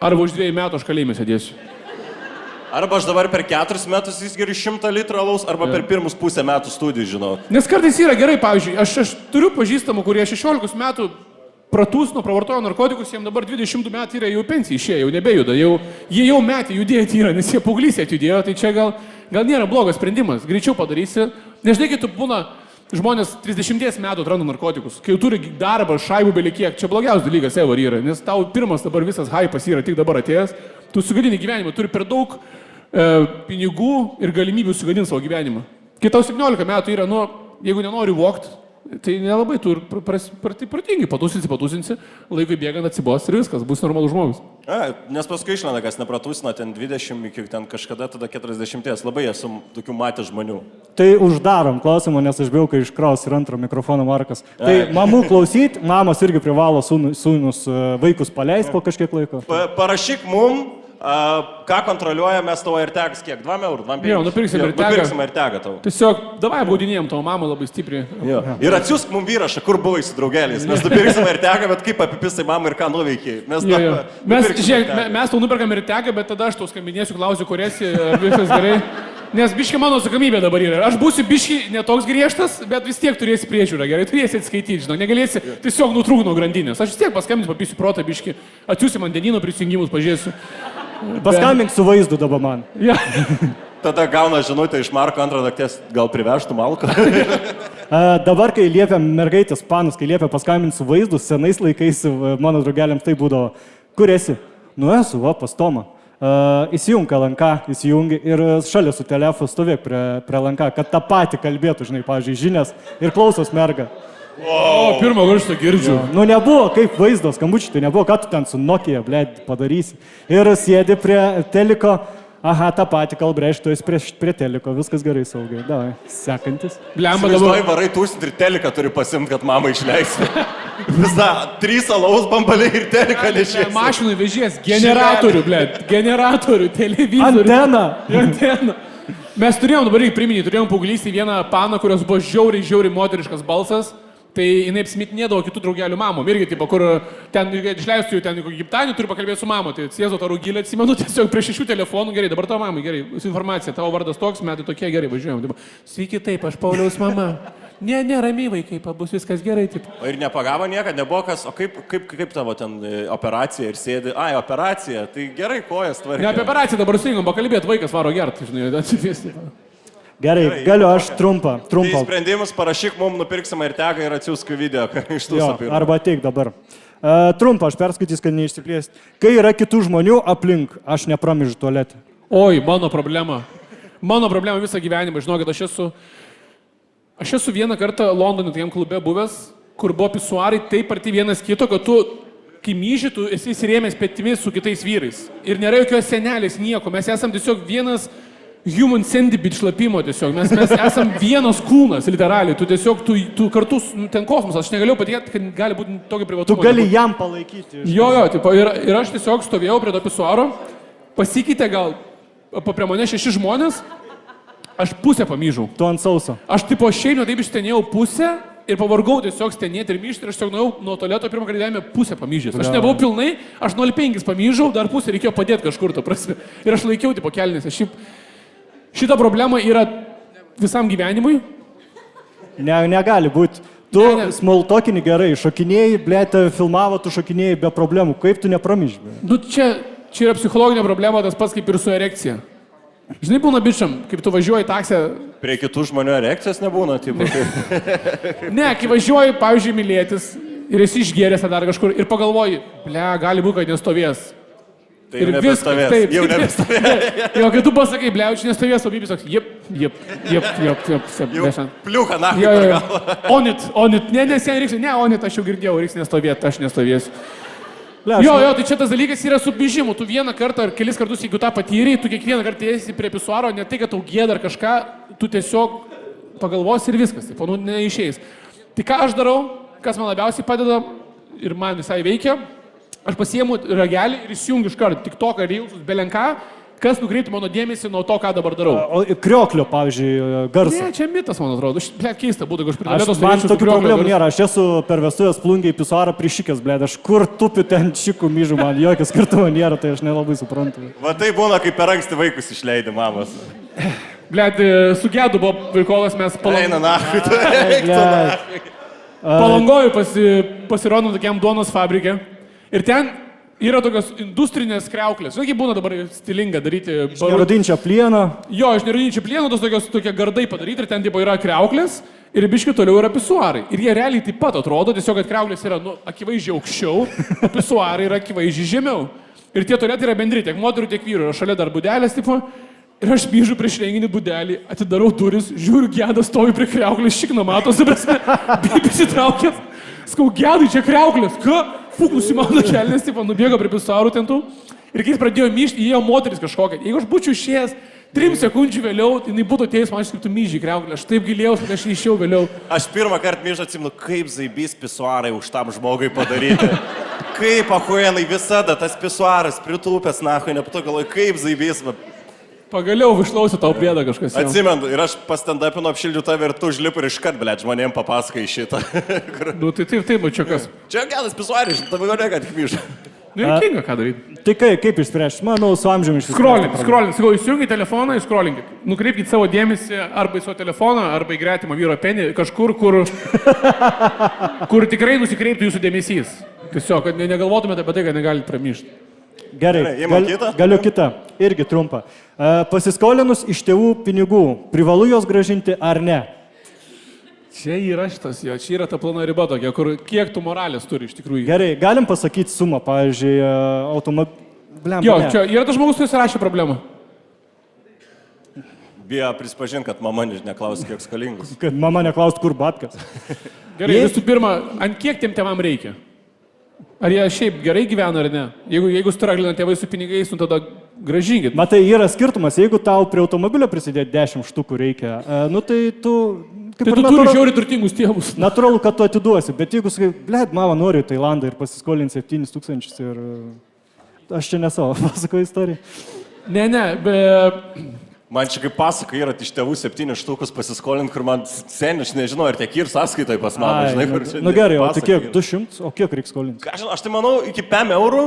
Speaker 2: arba už 2 metų aš kalėjime sėdėsiu.
Speaker 1: Arba aš dabar per 4 metus įsigeriu 100 litrų alaus, arba per pirmus pusę metų studijų, žinau.
Speaker 2: Nes kartais yra gerai, pavyzdžiui, aš turiu pažįstamų, kurie 16 metų pratūsno, pravartojo narkotikus, jiems dabar 20 metų yra jau pensija išėję, jau nebejuda, jie jau metė judėti yra, nes jie paauglystėje atjudėjo, tai čia gal nėra blogas sprendimas, greičiau padarysi. Nežinai, kai tu būna žmonės 30 metų atranda narkotikus, kai jau turi darbą, šaibų belikiek, čia blogiausias dalykas ever yra, nes tau pirmas dabar visas hypas yra tik dabar atėjęs, tu sugadini gyvenimą, turi per daug pinigų ir galimybių sugadinti savo gyvenimą. Kai tau 17 metų yra, nu, jeigu nenori vokti, tai nelabai tu pratingi, patūsinsi, laikui bėgant atsibos ir viskas, bus normalus žmogus.
Speaker 1: Nes paskui išlenda, kas nepratūsina, ten 20 iki ten kažkada tada 40, labai esu tokių matę žmonių.
Speaker 4: Tai uždarom klausimą, nes aš bijau, kai iškraus ir antro mikrofono Markas. Tai mamų klausyt, mamos irgi privalo sūnus vaikus paleist po kažkiek laiko.
Speaker 1: Parašyk mum, Ką kontroliuojame, mes tavo AirTags kiek? 2 eurų? 2
Speaker 2: Jo, nupirksim AirTagą.
Speaker 1: Nupirksim AirTagą tau.
Speaker 2: Tiesiog, davai apgaudinėjom tavo mamą labai stipriai.
Speaker 1: Jo. Ir atsiųsk mums įrašą, kur buvai su draugeliais. Mes nupirksim AirTagą, bet kaip apipisai mamą ir ką nuveikiai.
Speaker 2: Mes tau nuperkam AirTagą, bet tada aš tau skambinėsiu, klausiu, kur esi, ar viskas gerai. Nes biški mano atsakomybė dabar yra. Aš būsiu biški netoks griežtas, bet vis tiek turėsi priežiūrą, gerai, turėsi atskaityti, žinau, negalėsi tiesiog nutrūkti nuo grandinės. Aš vis tiek paskambinsiu, papysiu protą biški, atsiųsiu man dienino prisijungimus, pažiūrėsiu.
Speaker 4: Paskambink su vaizdu dabar man.
Speaker 2: Ja.
Speaker 1: Tada gauna žinutę iš Marko antrą nakties, gal privežtų malką.
Speaker 4: Dabar, kai liepia mergaitės panus, kai liepia paskambinti su vaizdu, senais laikais mano draugeliams tai būdavo, kur esi? Nu esu, va, pas Tomą. Įsijung LNK, įsijungi ir šalia su telefonu stovėk prie LNK, kad tą patį kalbėtų, žinai, pavyzdžiui, žinias ir klausos merga.
Speaker 2: O, pirmą kartą girdžiu.
Speaker 4: Nu nebuvo kaip vaizdo skambučiai, tai nebuvo, ką tu ten su Nokia, blėd, padarysi. Ir sėdi prie teliko, aha, tą patį kalbrėš, tu esi prie teliko, viskas gerai, saugiai. Davai, sekantis.
Speaker 2: Blemba
Speaker 1: Dabar
Speaker 2: dabar.
Speaker 1: varai tūsint ir teliką turi pasimti, kad mamą išleisi. Visą 3 alaus bambaliai ir teliką nešėsi.
Speaker 2: Mašinų vežės, generatorių, blėt, generatorių, televizorių.
Speaker 4: Antena.
Speaker 2: Mes turėjom, dabar reikia priminti, turėjom paauglystį vieną paną, kurios buvo žiauriai moteriškas balsas. Tai jinai apsmitinėdavo kitų draugelių mamom. Irgi, tipo, kur ten išleistų jau ten į gimtadienį, turi pakalbėti su mama. Tai sėzo tą rūgylę, atsimenu, tiesiog prie 6 telefonų. Gerai, dabar tavo mamai, gerai, informacija, tavo vardas toks, metai tokie, gerai, važiuojam. Tipo, sveiki, taip, aš Pauliaus mama. Ne, ramiai vaikai, bus viskas gerai. Taip.
Speaker 1: O ir nepagavo niekad, nebuvo kas, o kaip tavo ten operacija ir sėdi, operacija, tai gerai, kojas tvarkiai.
Speaker 2: Ne apie operaciją dabar suingom, pakalbėti, vaikas varo gerti, žinai, atsivėsti.
Speaker 4: Gerai, galiu aš trumpą.
Speaker 1: Tai sprendimus parašyk mums, nupirksim AirTagą ir atsiųsk video iš tų sapirų.
Speaker 4: Arba ateik dabar. Trumpą, aš perskaitysiu, kad neišsiplėsti. Kai yra kitų žmonių aplink, aš nepramižu tualetę.
Speaker 2: Oi, mano problema. Mano problema visą gyvenimą. Žinokit, aš esu vieną kartą Londone tokiam klube buvęs, kur buvo pisuarai taip arti vienas kito, kad tu, kai myži, tu esi įsirėmęs petimis su kitais vyrais. Ir nėra jokios senelės nieko. Mes esam tiesiog vienas human centipede šlapimo tiesiog. Mes esam vienas kūnas, literaliai. Tu tiesiog, tu kartu, ten kosmosas. Aš negalėjau patikėti, kad gali būti tokia privatumo.
Speaker 4: Tu gali jam palaikyti.
Speaker 2: Jo, tipo, ir aš tiesiog stovėjau prie to pisuaro, pasikeitė gal prie mane 6 žmonės, aš pusę pamyžau.
Speaker 4: Tu ant sauso.
Speaker 2: Aš tipo šeimio taip ištenėjau pusę ir pavargau tiesiog stenėti ir myžti ir aš tiesiog nuo tualeto pirmą kartą gyvenime pusę pamyžęs. Aš nebuvau pilnai, aš 0,5 pamyžau, dar pusę reikėjo padėti kažkur, ta prasme. Ir aš laikiau tipo kelnėse. Šita problema yra visam gyvenimui?
Speaker 4: Negali būti. Tu smoltokinį gerai, šokinėjai, blėt, filmavo, tu šokinėjai be problemų. Kaip tu nepramiži?
Speaker 2: Nu, čia yra psichologinė problema, tas pats kaip ir su erekcija. Žinai, būna bičiam, kaip tu važiuoji taksę. Prie
Speaker 1: kitų žmonių erekcijos nebūna, tipo.
Speaker 2: Ne, kai važiuoji, pavyzdžiui, mylėtis ir esi išgėręs dar kažkur ir pagalvoji, gali būti, kad nestovės.
Speaker 1: Tai ir viskas, taip. Jau nebestovės.
Speaker 2: Jo, kai tu pasakai, čia nestovės, o bibis toks, jep.
Speaker 1: Pliuka, na, per galvą.
Speaker 2: Onit, ne, aš jau girdėjau, reiks nestovėti, aš nestovėsiu. Jo, tai čia tas dalykas yra su bižimu. Tu vieną kartą ar kelis kartus, jeigu tą patyrei, tu kiekvieną kartą esi prie pisuaro, ne tai, kad tau gėda ar kažką, tu tiesiog pagalvosi ir viskas, taip, neišeis. Tai ką aš darau, kas man labiausiai padeda ir man visai veikia, aš pasiimu ragelį ir įsijungiu iš karto TikToką, Reelsus, belenką, kas nukreiptų mano dėmesį nuo to, ką dabar darau.
Speaker 4: O krioklio, pavyzdžiui, garsą.
Speaker 2: Ne, čia mitas, man atrodo. Keista būtų, kad
Speaker 4: man tokių problemų nėra. Aš esu per vestuvės plungiai pisuarą prišykęs, blėd. Aš kur tupiu ten šikų myžų, man jokio skirtumo nėra, tai aš nelabai suprantu.
Speaker 1: Va tai būna, kai per anksti vaikus išleidė mamos.
Speaker 2: Blėd, su Gedu buvo vaikolas, mes Palangoju pasirodom tokiam duonos fabrike. Ir ten yra tokios industrinės kriauklės. Žinai, kaip būna dabar stilinga daryti...
Speaker 4: Iš nerodinčio plieno.
Speaker 2: Jo, iš nerodinčio plieno tos tokie gardai padaryti ir ten tipo yra kriauklės ir biški toliau yra pisuarai. Ir jie realiai taip pat atrodo, tiesiog, kad kriauklės yra akivaizdžiai aukščiau, o pisuarai yra akivaizdžiai žemiau. Ir tie tualetai yra bendri, tiek moterų, tiek vyrų. Yra šalia dar budelės, tipo. Ir aš myžu prieš renginį budelį, atidarau duris, žiūriu, Gedas stovi prie kriauklės, šikna matos, bibis įtraukęs. Skau, Gedai, čia kriauklės. Ką? Fuk, nusimano kelnes, tipo, nubėgo prie pisuarų ten tų. Ir kai jis pradėjo myžti, įėjo moteris kažkokia. Jeigu aš būčiau išėjęs 3 sekundžių vėliau, jinai būtų atėjus, man kaip tu myži kriauklę. Aš taip gilėjau, kad aš išėjau vėliau.
Speaker 1: Aš pirmą kartą myžą atsimenu, kaip zaibys pisuarai už tam žmogui padaryti. kaip ahuenai visada tas pisuaras pritūpęs, nahui, nepatogu, galvoju, kaip zaibys.
Speaker 2: Pagaliau išklausiu tau bėdą kažkas. jau.
Speaker 1: Atsimenu, ir aš pastendapinu apšildžiu tave ir tu užlipu ir iškart, blėt, žmonėm papasakai šitą.
Speaker 2: Nu tai taip, čia kas.
Speaker 1: Čia geras pisuaris, tavo galė, kad kvyš.
Speaker 2: Nu, juokinga, ką daryti.
Speaker 4: Tai kaip išspręsti? Manau, su amžiumi išspręsti.
Speaker 2: Scrollint. Sakau, įsijungi telefoną, scrollinkit. Nukreipkite savo dėmesį arba į savo telefoną, arba į gretimą vyro penį, kažkur, kur tikrai nusikreiptų jūsų dėmesys. Tiesiog, kad negalvotumėte apie tai, kad negalite pramyšti.
Speaker 4: Gerai,
Speaker 1: imam kitą?
Speaker 4: Galiu kitą. Irgi trumpą. Pasiskolinus iš tėvų pinigų, privalu juos gražinti ar ne?
Speaker 2: Čia yra šitas, jo, čia yra ta plona riba tokia, kur kiek tu moralės turi iš tikrųjų.
Speaker 4: Gerai, galim pasakyti sumą, pavyzdžiui, automobiliam.
Speaker 2: Jo, čia yra tas žmogus, kuris rašė problemą.
Speaker 1: Bijo prisipažinti, kad mama neklausė, kiek skolingus.
Speaker 4: Kad mama neklaustų, kur batkas.
Speaker 2: Gerai, visų pirma, ant kiek tiem tėvam reikia? Ar jie šiaip gerai gyvena ar ne? Jeigu straglina tėvai su pinigais, nu tada gražinkit.
Speaker 4: Matai, yra skirtumas, jeigu tau prie automobilio prisidėti 10 štukų reikia, nu tai tu...
Speaker 2: Tai tu turi žiauriai turtingus tėvus.
Speaker 4: Natūralu, kad tu atiduosi, bet jeigu sakai, blėt, mama nori į Tailandą ir pasiskolinti 7000 ir... Aš čia ne savo pasakoju istoriją.
Speaker 2: Ne,
Speaker 1: Man čia kaip pasaka yra iš tėvų 7 štukus pasiskolinti, kur man seniai, aš nežinau, ar tiek ir sąskaitai pas mamą, žinai, kur čia...
Speaker 4: Nu gerai, o tai kiek? 200? O kiek reikia skolinti?
Speaker 1: Aš tai manau, iki 5 eurų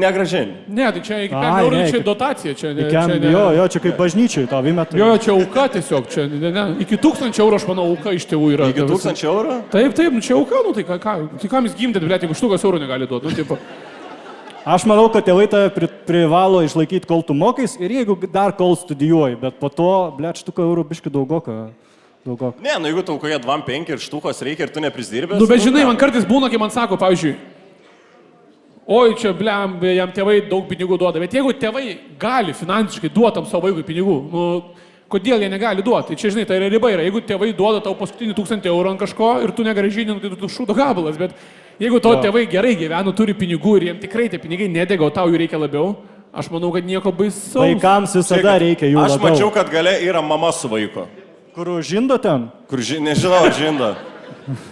Speaker 1: negražinti.
Speaker 2: Ne, tai čia iki 5 eurų, čia dotacija, čia ne.
Speaker 4: Jo, čia kaip bažnyčiai, tau įmetu.
Speaker 2: Jo, čia auka tiesiog, čia ne. Iki 1000 eurų, aš manau, auka iš tėvų yra.
Speaker 1: Iki 1000 eurų?
Speaker 2: Taip, nu čia auka, nu tai kam jis gimdėt, blėt, jeigu 100 eurų negali duoti, nu tipo.
Speaker 4: Aš manau, kad tėvai tave privalo išlaikyti, kol tu mokais ir jeigu dar kol studijuoji, bet po to, blėt, štuką eurų biški daugoka.
Speaker 1: Ne, nu jeigu tau kokie 2-5 ir štukos reikia ir tu neprisdirbęs.
Speaker 2: Nu, bet žinai, man kartais būna, kai man sako, pavyzdžiui, oi, čia, blem, jam tėvai daug pinigų duoda, bet jeigu tėvai gali finansiškai duotam savo vaikui pinigų, nu, kodėl jie negali duoti? Tai čia, žinai, tai yra riba yra. Jeigu tėvai duoda tau paskutinį 1000 eurų ant kažko ir tu negražini, tai tu šūdo gabalas, bet jeigu tavo tėvai gerai gyvena, turi pinigų ir jiems tikrai tie pinigai nedega, o tau jų reikia labiau, aš manau, kad nieko baisaus.
Speaker 4: Vaikams visada reikia jų labiau.
Speaker 1: Aš mačiau, kad gale yra mama su vaiku.
Speaker 4: Kur žindo ten?
Speaker 1: Nežinau, ar žindo.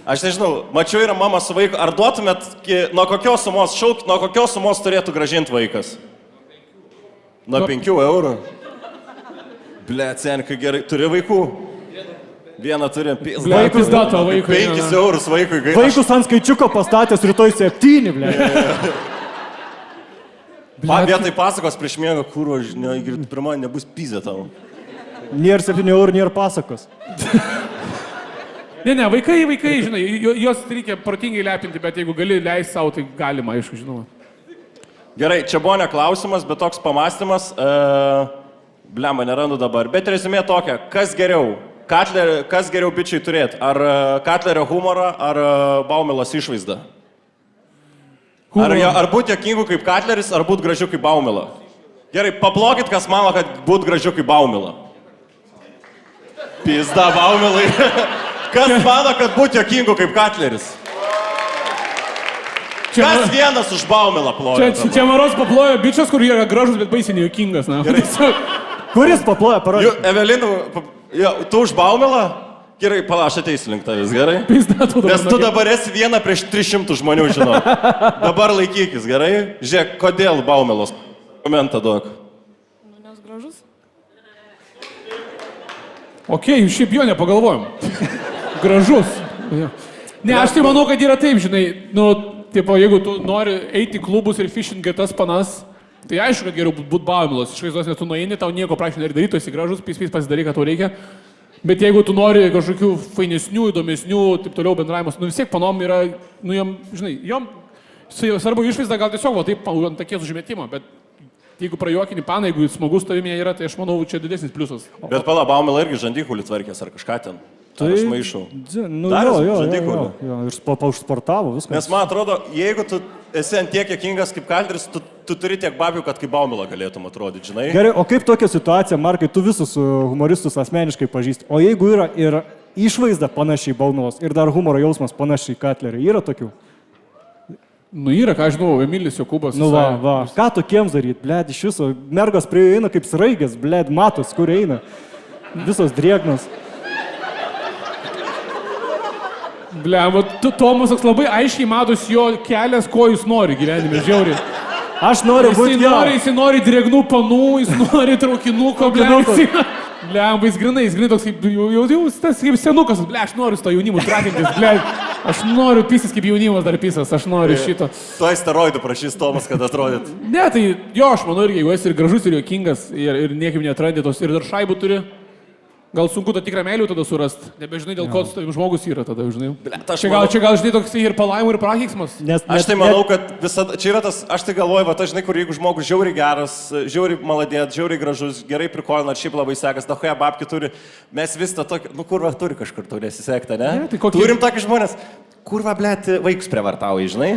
Speaker 1: Aš nežinau, mačiau yra mama su vaiku. Ar duotumėt, nuo kokios sumos turėtų gražinti vaikas? Nuo 5 eurų? Blet, senkai gerai. Turi vaikų? Vieną turi.
Speaker 2: Vaikus dato vaikui.
Speaker 1: 5 eurus vaikui.
Speaker 4: Vaikus ant skaičiuko pastatęs rytoj 7, ble.
Speaker 1: Vietoj pasakos prieš miegą, kur pirmą nebus pizė tau.
Speaker 4: Nėra 7 eurų, nėra pasakos.
Speaker 2: Ne, vaikai, žinai, juos reikia protingai lepinti, bet jeigu gali leisti savo, tai galima, aišku, žinoma.
Speaker 1: Gerai, čia buvo ne klausimas, bet toks pamastymas. Blemba, nerandu dabar. Bet rezumė tokia, kas geriau? Kas geriau bičiai turėti? Ar Katlerio humorą, ar Baumilos išvaizdą? Ar būt juokingų kaip Katleris, ar būt gražiu kaip Baumila? Gerai, paplokit, kas mano, kad būt gražiu kaip Baumila. Pizda Baumilai. Kas mano, kad būt juokingų kaip Katleris? Kas vienas už Baumilą ploja?
Speaker 2: Čia Maros paplojo bičias, kur yra gražus, bet baisiai nejuokingas.
Speaker 4: Kuris paploja, parodė?
Speaker 1: Evelina, tu už Baumilą? Gerai, aš ateisiu link tavęs, gerai? Nes tu dabar esi viena prieš 300 žmonių, žinau. Dabar laikykis, gerai? Žiūrėk, kodėl Baumilos? Komentą duok.
Speaker 5: Nes gražus?
Speaker 2: Okei, šiaip jo nepagalvojom. Gražus. Ne, aš tai manau, kad yra taip, žinai, nu, tipo, jeigu tu nori eiti į klubus ir fishing tas panas, tai aišku, kad geriau būt Baumilos. Išvaizduos, nes tu nueini, tau nieko prašai nedaryti, tu esi gražus, pys pasidaryk, ką tau reikia. Bet jeigu tu nori kažkokių fainesnių, įdomesnių, taip toliau bendravimas, nu vis tiek panom yra, nu jom, žinai, jom svarbu išvaizda gal tiesiog, va, taip, ant takies užmetimą, bet jeigu prajuokini paną, jeigu smagus tavimėje yra, tai aš manau, čia didesnis pliusas.
Speaker 1: Bet pala, Baumila irgi žandikulį tvarkės ar kažką ten. Tai aš maišau.
Speaker 4: Nu, jo, ir paužsportavo viską.
Speaker 1: Nes man atrodo, jeigu tu esi ant tiek juokingas kaip Katleris, tu turi tiek babių, kad kaip Baumila galėtum atrodyti, žinai.
Speaker 4: Gerai, o kaip tokia situacija, Markai, tu visus humoristus asmeniškai pažįsti, o jeigu yra ir išvaizda panašiai Baumilos ir dar humoro jausmas panašiai Katlerį, yra tokių?
Speaker 2: Nu yra, ką aš žinau, Emilis Jokūbas.
Speaker 4: Nu va, ką tokiems daryti, blėd, iš viso, mergos prie jų eina kaip sraigės, blėd, matos, kur eina, visos drėgnos.
Speaker 2: Bliam, Tomas toks labai aiškiai matos jo kelias, ko jis nori gyvenime, žiauriai.
Speaker 4: Aš noriu būti
Speaker 2: Jis nori drėgnų panų, jis nori traukinuko, bliam, jis grinai toks kaip, jau tas kaip senukas, ble, aš noriu su to jaunimu pratintis, ble, aš noriu pistis kaip jaunimas dar pisas, aš noriu šito.
Speaker 1: Tuo steroidų prašys Tomas, kad atrodyt.
Speaker 2: Ne, tai jo, aš manau irgi, jeigu esi ir gražus, ir juokingas, ir niekaip neatradėtos, ir dar šaibų turi, gal sunku tą tikrą meilių tada surasti, nebežinai, dėl ko su tavim žmogus yra tada, žinai. Čia gal, žinai, toks ir palaimų, ir prakeiksmas.
Speaker 1: Aš tai manau, kad visada, čia yra tas, aš tai galvoju, va, žinai, kur jeigu žmogus žiauriai geras, žiauriai maladėt, žiauriai gražus, gerai prikolina, šiaip labai sekas, dahoje babki turi, mes vis tą tokį, kur va turi kažkur tau nesisekta, ne?
Speaker 2: Tai kokie...
Speaker 1: Turim tokį žmonės. Kur va, blėt, vaikus prievartauja, žinai?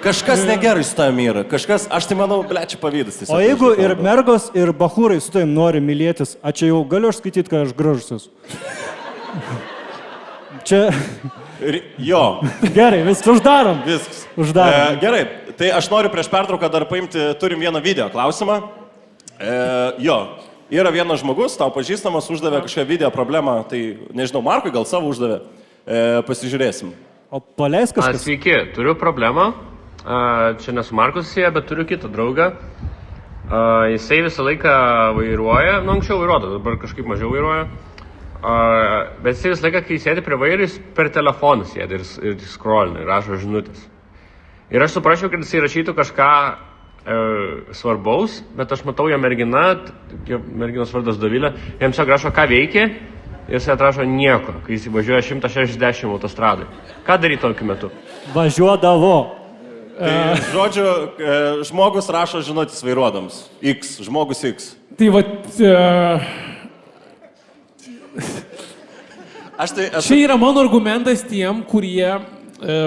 Speaker 1: Kažkas negerai su tavim yra, kažkas, aš tai manau, blėt, čia pavydas.
Speaker 4: O jeigu ir mergos, ir bachūrai su tavim nori mylėtis, a čia jau galiu aš skaityti, kad aš gražusius. Čia...
Speaker 1: Jo.
Speaker 4: Gerai, viskas uždarom.
Speaker 1: Viskas.
Speaker 4: Uždarom.
Speaker 1: Gerai, tai aš noriu prieš pertrauką dar paimti, turim vieną video klausimą. Jo, yra vienas žmogus, tau pažįstamas, uždavė kažkokią video problemą, tai nežinau, Markui gal savo uždavė, pasižiūrėsim.
Speaker 4: O paleis kažkas?
Speaker 6: Sveiki, turiu problemą. Čia nesu Markus susiję, bet turiu kitą draugą. Jisai visą laiką vairuoja, anksčiau vairuodavo, dabar kažkaip mažiau vairuoja. Bet jisai visą laiką, kai sėdi prie vairo, jis per telefoną sėdi ir scrollina, ir rašo žinutės. Ir aš suprašiau, kad jisai rašytų kažką svarbaus, bet aš matau jo merginos vardas Dovilė, jam tiesiog rašo, ką veikia. Ir jis atrašo nieko, kai jis važiuoja 160 autostradai. Ką daryti tokiu metu?
Speaker 4: Važiuodavo.
Speaker 1: Tai, žodžiu, žmogus rašo žinutės vairuodams. X, žmogus X.
Speaker 2: Tai va... Čia yra mano argumentas tiem, kurie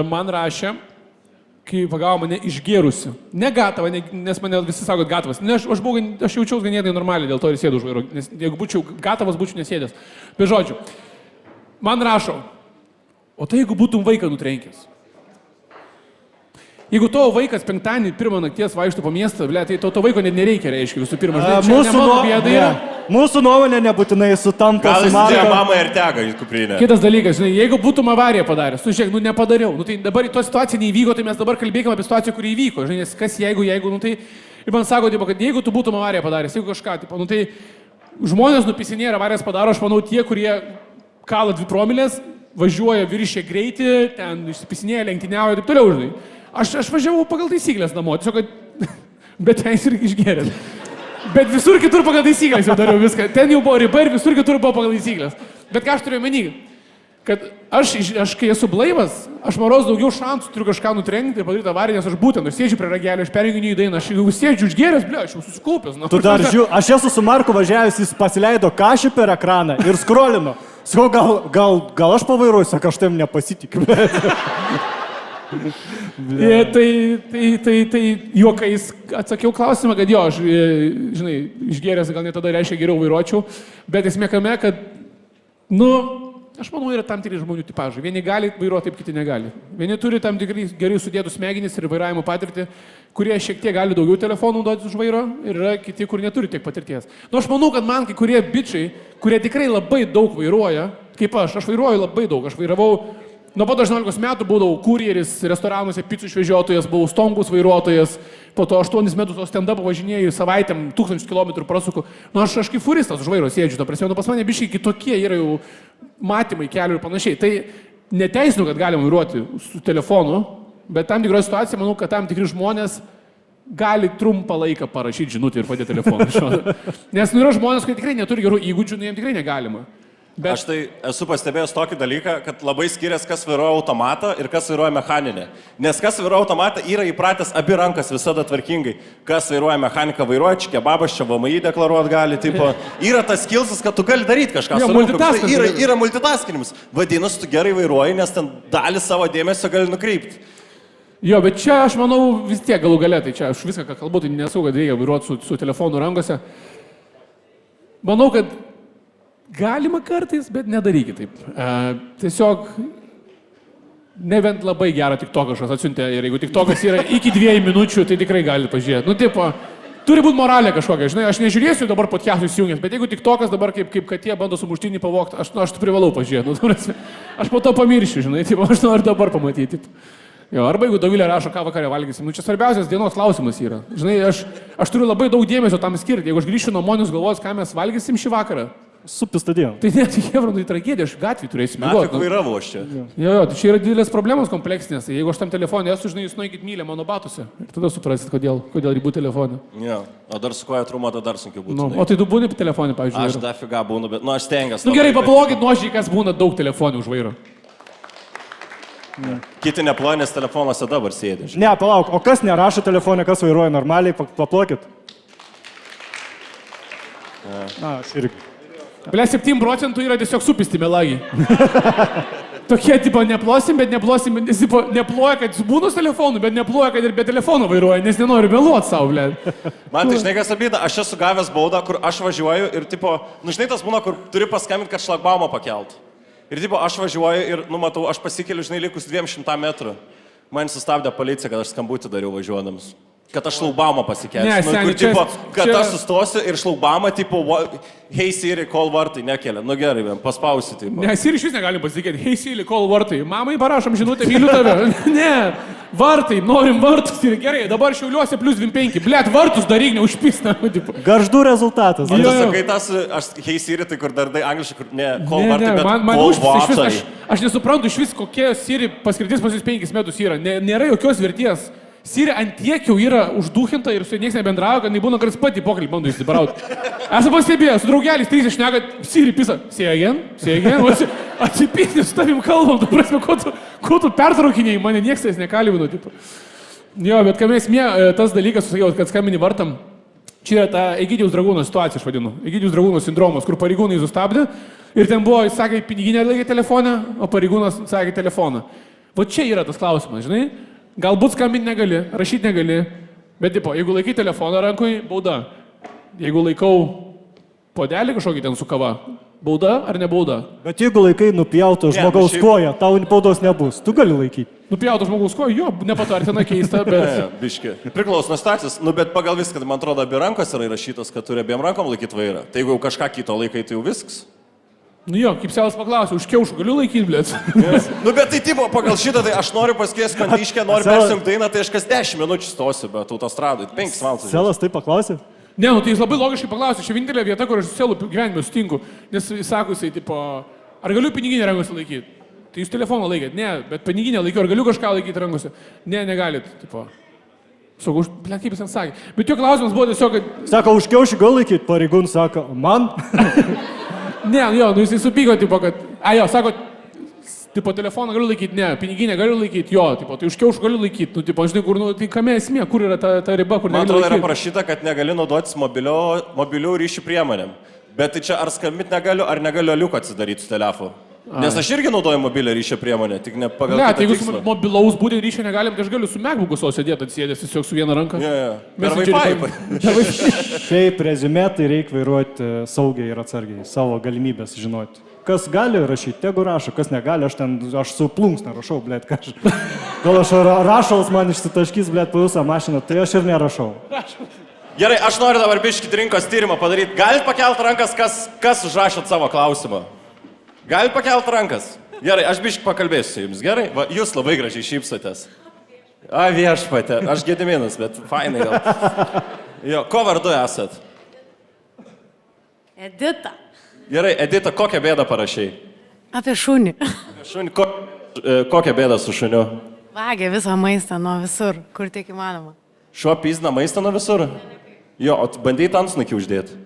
Speaker 2: man rašė, kai pagavo mane išgėrusi. Ne gatavą, nes mane visi sako, kad gatavas. Aš jaučiausi ganėtinai normaliai, dėl to ir sėdu už vairo. Nes jeigu būčiau gatavas, būčiau nesėdęs. Bet žodžiu, man rašo, o tai jeigu būtum vaiką nutrenkęs. Jeigu tavo vaikas penktadienį pirmą nakties vaikšto po miestą, tai to vaiko net nereikia, reiškia, visų pirma.
Speaker 4: Mūsų nuomonė nebūtinai sutampa
Speaker 1: su
Speaker 4: Marko.
Speaker 1: Gal jis mamą ir tega į kuprinę.
Speaker 2: Kitas dalykas, žinai, jeigu būtum avariją padaręs, tu žiūrėk, nepadariau. Tai dabar to situacija neįvyko, tai mes dabar kalbėkime apie situaciją, kuri įvyko. Žinai, nes kas jeigu, tai... Ir man sako, kad jeigu tu būtum avariją padaręs, jeigu kažką, tai žmonės nupisinėja avarijas padaro, aš manau, tie, kurie kala 2 promilės, važiuoja viršė greitį, ten išsipisinėja, lenktyniauja ir taip toliau, žinai. Aš važiavau pagal taisyklės namo, tiesiog, kad... Bet ten jis ir išgėrė. Bet visur kitur pagal taisyklės jau dariau viską. Ten jau buvo riba ir visur kitur buvo pagal taisyklės. Bet ką aš turiu omeny? Kad aš kai esu blaivas, aš maros daugiau šansų turiu kažką nutrenkti ir padaryti avariją, nes aš būtent, aš sėdžiu prie ragelio, aš perjungiu į dainą, aš jau sėdžiu užgėręs, ble, aš jau susikaupęs.
Speaker 4: Tu dar žiūrėjau, aš esu su Marku važiavęs, jis pasileido kažį per ekraną ir skrolino. Sakau, gal aš pavairuoju, sako, aš tam nepasitikiu.
Speaker 2: Tai juokais atsakiau klausimą, kad jo, aš, žinai, išgėręs gal net tada reiškia geriau vairuočiau, bet esmė kame, kad, aš manau, yra tam tikri žmonių tipažai. Vieni gali vairuoti, taip kiti negali. Vieni turi tam tikrai gerai sudėtų smegenis ir vairavimo patirtį, kurie šiek tiek gali daugiau telefonų naudotis už vairo ir yra kiti, kur neturi tiek patirties. Aš manau, kad man kai kurie bičiai, kurie tikrai labai daug vairuoja, kaip aš vairuoju labai daug, aš vairavau. Nuo pat 18 metų būdavau kurjeris, restoranuose picų išvežiotojas, buvau stongus vairuotojas, po to 8 metus stand-up važinėjau savaitėm 1000 km prasuku. Aš kaip furistas už vairo sėdžiu, to prasme, pas mane biškai kitokie yra jau matymai kelių ir panašiai. Tai neteisinu, kad galima vairuoti su telefonu, bet tam tikroje situacijoje manau, kad tam tikri žmonės gali trumpą laiką parašyti žinutę ir padėti telefoną. Nes yra žmonės, kurie tikrai neturi gerų įgūdžių, jiems tikrai negalima. Bet...
Speaker 1: Aš tai esu pastebėjęs tokį dalyką, kad labai skiriasi, kas vairuoja automatą ir kas vairuoja mechaninę. Nes kas vairuoja automatą yra įpratęs abi rankas visada tvarkingai. Kas vairuoja mechaniką, vairuoja čia kebabas, čia VMI deklaruoti gali. Tipo, yra tas skilsas, kad tu gali daryti kažką. Yra multitaskinimas. Vadinasi, tu gerai vairuoji, nes ten dalį savo dėmesio gali nukreipti.
Speaker 2: Jo, bet čia aš manau vis tiek galų galę, tai čia aš viską, ką kalbu, tai nesu, kad reikia vairuoti su telefonu rankose. Manau, kad galima kartais, bet nedarykit taip. Tiesiog nebent labai gerą TikToką kažkas atsiuntė ir jeigu TikTokas yra iki 2 minučių, tai tikrai galite pažiūrėti. Tipo, Turi būti moralė kažkokia, žinai, aš nežiūrėsiu dabar podcastų įsijungęs, bet jeigu tik tokas dabar kaip katė bando sumuštinį pavogti, aš privalau pažiūrėti, aš po to pamiršiu, žinai, taip, aš noriu dabar pamatyti. Jo, arba jeigu Dovilė rašo, ką vakarė valgysim, čia svarbiausias dienos klausimas yra. Žinai, aš turiu labai daug dėmesio tam skirti, jeigu aš grįšiu namo, jūs galvojat, ką mes valgysim šį vakarą.
Speaker 4: Supi stadion.
Speaker 2: Tai net Hebronui tragedija, aš gatvį turėsiu mėgoti.
Speaker 1: Nafik vairavo aš čia.
Speaker 2: Jo, tai čia yra didelės problemos kompleksinės. Jeigu aš tam telefonė esu, žinai, jūs nueikit mylę mano batuose. Ir tada suprasit, kodėl ribų telefonė.
Speaker 1: Jo, o dar su koja truma, tai dar sunkiau būtų.
Speaker 2: Nu, o tai tu būni telefonė, pavyzdžiui.
Speaker 1: Aš dafiga būnu, bet, aš stengiuosi.
Speaker 2: Nu gerai, paplokit nuošiai, kas būna daug telefonų už vairo.
Speaker 1: Kiti neploja, nes telefonuose dabar sėdi.
Speaker 4: Ne, palauk, o kas nerašo telefonė, kas vairuoja normaliai, paplokit. Na, aš irgi.
Speaker 2: Ble, 7% yra tiesiog supisti melagiai. Tokie, tipo, neplosim, bet neplosim, jis, tipo, neploja, kad būnus telefonų, bet neploja, kad ir be telefono vairuoja, nes nenori meluoti savo, ble.
Speaker 1: Man tai žinai, kas abėda, aš esu gavęs baudą, kur aš važiuoju ir, tipo, žinai, tas būna, kur turi paskambinti, kad šlagbaumą pakelt. Ir, tipo, aš važiuoju ir, matau, aš pasikeliu, žinai, likus 200 metrų. Man sustabdė policija, kad aš skambutį dariau važiuodamas. Kad aš šlaugbaumą pasikelsiu.
Speaker 2: Ne, seniai,
Speaker 1: tipo, kad aš sustosiu ir šlaugbaumą, tipo, hey Siri, call vartai, nekelia. Nu gerai, paspausi, tipo.
Speaker 2: Ne, Siri iš vis negalim pasitikėti. Hey Siri, call vartai. Mamai parašom žinutę, myliu tave. Ne, vartai, norim vartus. Ir gerai, dabar Šiauliuose plus 25. Blet, vartus daryk, neužpysna.
Speaker 4: Garždų rezultatas.
Speaker 1: O tu sakai tas, hey Siri, tai kur dar angliškai, kur ne, call vartai, bet
Speaker 2: man
Speaker 1: call
Speaker 2: užpysna.
Speaker 1: vartai.
Speaker 2: Aš nesuprantu iš vis, kokie Siri paskirtis pas jūs 5 metus yra. Nėra jokios verties. Siri antiek jau yra užduhinta ir su niekas nebendrauja, kad nebūna kartais pati pokalbį bando įsibarauti. Esu pastebėjęs, su draugelis 3 šneka, Siri pisa, sėgen, atsipytis su tavim kalbam, tu prasme, ko tu pertraukinėjai, mane niekas tais nekalbino. Tipo. Jo, bet kam esmė, tas dalykas, sakiau, kad skambini vartam, čia yra ta Egidijaus Dragūno situacija, aš vadinu. Egidijaus Dragūno sindromas, kur pareigūnai sustabdė ir ten buvo, jis sakė, piniginę laikė telefoną, o pareigūnas sakė telefoną. Va čia yra tas klausimas, žinai? Galbūt skambinti negali, rašyti negali, bet, tipo, jeigu laikai telefoną rankui, bauda. Jeigu laikau podelį kažkokį ten su kava, bauda ar ne bauda?
Speaker 4: Bet jeigu laikai nupjauto žmogaus koją, tau baudos nebus, tu gali laikyti.
Speaker 2: Nupjauto žmogaus koją, jo, nepatartina keista, bet...
Speaker 1: Ne, biški. Priklauso nuo stacijos, bet pagal viską, man atrodo, abi rankos yra įrašytos, kad turi abiem rankom laikyti vairą. Tai jeigu jau kažką kito laikai, tai jau viskas.
Speaker 2: Nu jo, kaip Selas paklausė, už kiaušų galiu laikyti, blėt?
Speaker 1: Bet tai tipo, pagal šitą, tai aš noriu pasikviesti kandiškę, noriu persijungti dainą, tai aš kas 10 minučių stosiu, bet autostradui, 5 valandas.
Speaker 4: Selas tai paklausė?
Speaker 2: Ne, nu tai jis labai logiškai paklausė, čia vienintelė vieta, kur aš su Selu gyvenime sutinku, nes jis sako, jisai, tipo, ar galiu piniginę rankose laikyti? Tai jūs telefoną laikėt, ne, bet piniginę laikiau, ar galiu kažką laikyti rankose? Ne, negalit, tipo. Sakau, blėt, kaip jis ten sakė. Bet jo klausimas buvo tiesiog, kad...
Speaker 4: Sako, už kiaušį gal laikyti, pareigūn sako, man?
Speaker 2: Ne, jo, nu jisai supyko, tipo, kad... Jo, sako, tipo, telefoną galiu laikyti, ne, piniginę galiu laikyti, jo, tipo, tai už kiaušų galiu laikyti, nu, tipo, žinai, kur, nu, tai kame esmė, kur yra ta riba, kur negali laikyti.
Speaker 1: Man atrodo, yra parašyta, kad negali naudotis mobilių ryšių priemonėm. Bet tai čia ar skambit negaliu, ar negaliu aliuko atsidaryti su telefonu. Nes aš irgi naudoju mobilią ryšio priemonę, tik ne pagal...
Speaker 2: Ne, tai jeigu su mobilaus būtent ryšio negalim, tai aš galiu su MacBook'u savo sėdėti atsėdęs tiesiog su viena ranka.
Speaker 1: Per Wi-Fi.
Speaker 4: Šiaip rezumė, tai reikia vairuoti saugiai ir atsargiai, savo galimybės žinoti. Kas gali rašyti, tegu rašo, kas negali, aš su plunksna rašau, blėt, kažką. Gal aš rašaus man išsitaškys, blėt, po visą mašiną, tai aš ir nerašau.
Speaker 1: Gerai, aš noriu dabar biškit rinkos tyrimą padaryti. Galit pakelt rankas, kas užrašėt savo klausimą? Galit pakelt rankas? Gerai, aš biškit pakalbėsiu su jums, gerai? Va, jūs labai gražiai šypsotės. A, viešpatė, aš Gediminas, bet fainai gal. Jo, ko vardu esat?
Speaker 5: Edita.
Speaker 1: Gerai, Edita, kokią bėdą parašei?
Speaker 5: Apie šunį.
Speaker 1: Šunį, kokią bėdą su šuniu?
Speaker 5: Vagia visą maistą nuo visur, kur tik įmanoma.
Speaker 1: Šuo pizna maistą nuo visur? Jo, o bandai antsnukį uždėti?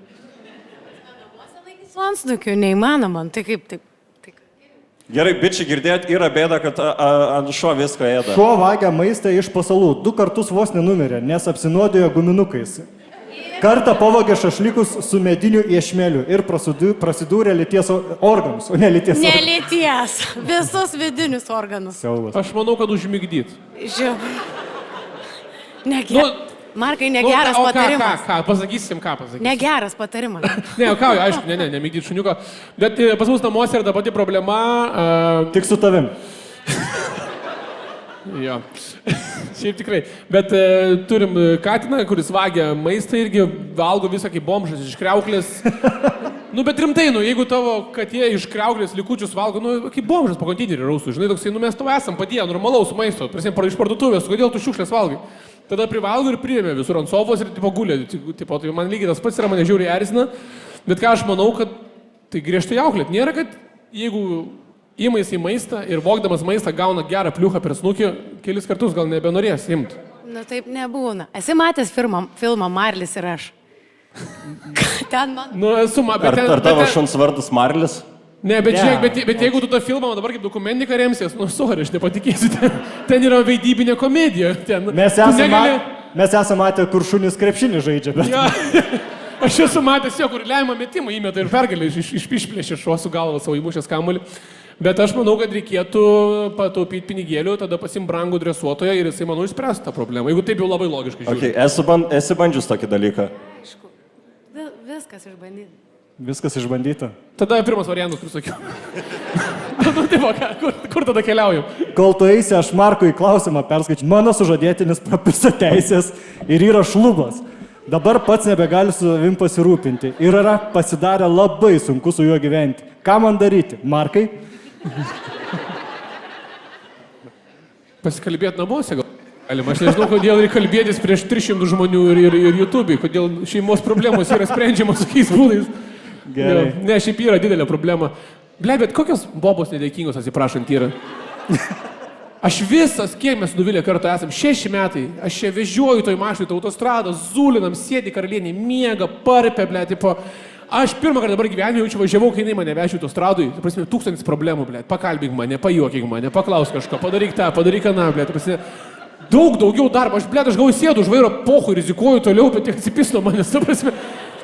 Speaker 5: Su antsnukiu neįmanoma, tai kaip taip.
Speaker 1: Gerai, bičiai, girdėjot, yra bėda, kad ant šuo viską ėda.
Speaker 4: Šuo vagia maistą iš pasalų, 2 kartus vos nenumirė, nes apsinuodijo guminukais. Kartą pavogė šašlykus su mediniu iešmeliu ir prasidūrė lyties organus, o ne lyties organus.
Speaker 5: Ne lyties, visus vidinius organus.
Speaker 4: Siaubas.
Speaker 2: Aš manau, kad užmigdyt.
Speaker 5: Markai, negeras patarimas.
Speaker 2: Ką, pasakysim, ką pasakysim.
Speaker 5: Negeras patarimas.
Speaker 2: Ne, ką, aišku, nemigdyt šuniuką. Bet pas mus namuose yra ta pati problema.
Speaker 4: Tik su tavim.
Speaker 2: Jo. Šiaip tikrai. Bet turim katiną, kuris vagia maistą irgi, valgo visą kaip bomžas iš kriauklės. Nu, bet rimtai, jeigu tavo katė iš kriauklės likučius valgo, kaip bomžas po konteinerį rausų, žinai, toksai, mes tavo esam padėję normalaus maisto, iš parduotuvės, kodėl tu šiukšlės valgai. Tada privalgo ir priėmė visur ant sofos ir tipo gulė. Tipo, tai man lygiai tas pats yra, mane žiauriai erzina. Bet ką aš manau, kad tai griežtai auklėt. Nėra, kad jeigu įmais į maistą ir vogdamas maistą gauna gerą pliuchą per snukį, kelis kartus gal nebenorės imti.
Speaker 5: Nu taip nebūna. Esi matęs filmą Marlis ir aš. Ten man.
Speaker 2: Nu, esu matęs.
Speaker 1: Ar tavo šuns vardas Marlis?
Speaker 2: Ne, bet žiūrėk, bet jeigu tu tą filmą dabar kaip dokumentiką remsies, sorry, aš nepatikėsiu, ten yra vaidybinė komedija.
Speaker 4: Mes esame matę, kur šunys krepšinį žaidžia, bet...
Speaker 2: Ja, aš esu matęs jo, kur lemiamą metimą įmeta ir pergalė, išplėšė šuo su galva savo įmušęs kamuolį. Bet aš manau, kad reikėtų pataupyti pinigėlių, tada pasim brangų dresuotoją ir jisai, manau, išspręs tą problemą, jeigu taip jau labai logiškai žiūrėt.
Speaker 1: Okay, esi bandžius tokį dalyką?
Speaker 5: Viskas išbandyta.
Speaker 4: Viskas išbandyta.
Speaker 2: Tada pirmas variantas, kur sakiau. Kur tada keliaujam?
Speaker 4: Kol tu eisi, aš Markui klausimą perskaičiu. Mano sužadėtinis prapisa teisės ir yra šlubas. Dabar pats nebegali su savim pasirūpinti. Ir yra pasidarę labai sunku su juo gyventi. Ką man daryti? Markai?
Speaker 2: Pasikalbėti namuose gal. Aš nežinau, kodėl reikia kalbėtis prieš 300 žmonių ir YouTube'ai, kodėl šeimos problemos yra sprendžiamos tokiais būdais.
Speaker 4: Gerai.
Speaker 2: Ne, šiaip yra didelė problema. Bet kokios bobos nedėkingos atsiprašant yra? Aš visas, kiek mes nuvilę kartą esam, 6 metai, aš čia vežioju toj mašinai, autostradą, zulinam, sėdi karalienė, miega, parpia, tipo. Aš pirmą kartą dabar gyvenime jaučiu važiavau, kai jinai mane vežė autostradui, tai prasme, 1000 problemų, pakalbink mane, pajuokink mane, paklausk kažko, padaryk tą, padaryk aną, prasme. Daugiau darbo, aš gavau sėdu už vairo pochų, rizikuoju toliau, bet tiek atsipisno manęs, prasme.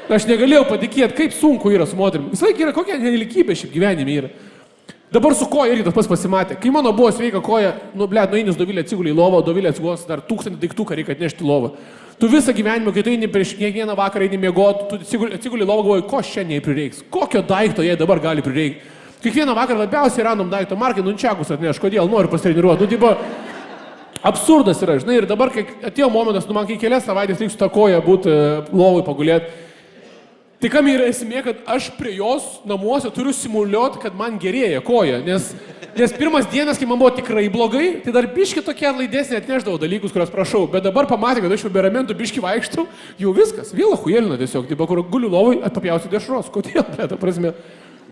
Speaker 2: Aš negalėjau patikėti, kaip sunku yra su moterim. Visą laiką yra kokia nelikybė šiaip gyvenime yra. Dabar su koja irgi tas pats pasimatė. Kai mano buvo sveika koja, nueinis Dovilė atsigulė į lovą, Dovilė atsigos dar 1000 daiktų, ką reikia atnešti į lovą. Tu visą gyvenimą, kai tu eini prieš kiekvieną vakarą eini miegoti, tu atsigulė į lovą, galvoji, ko šiandien prireiks, kokio daikto jai dabar gali prireikti. Kiekvieną vakarą labiausiai random daikto, Markai, nunčiakus atneš, kodėl noriu pasitreniruoti. Absurdas yra, žinai, ir dabar, kai atėjo momentas, man kai kelias savaitės reiks tą koją būti lovui pagulėti. Tai kam yra esmė, kad aš prie jos namuose turiu simuliuoti, kad man gerėja koja, nes pirmas dienas, kai man buvo tikrai blogai, tai dar biški tokie atlaidesnė atneždavo dalykus, kuriuos prašau, bet dabar pamatė, kad aš jau be ramentų biški vaikštau, jau viskas, vėl achujelina tiesiog, tai kur guliu lovui atpapjausiu dešros, kodėl, ta prasme.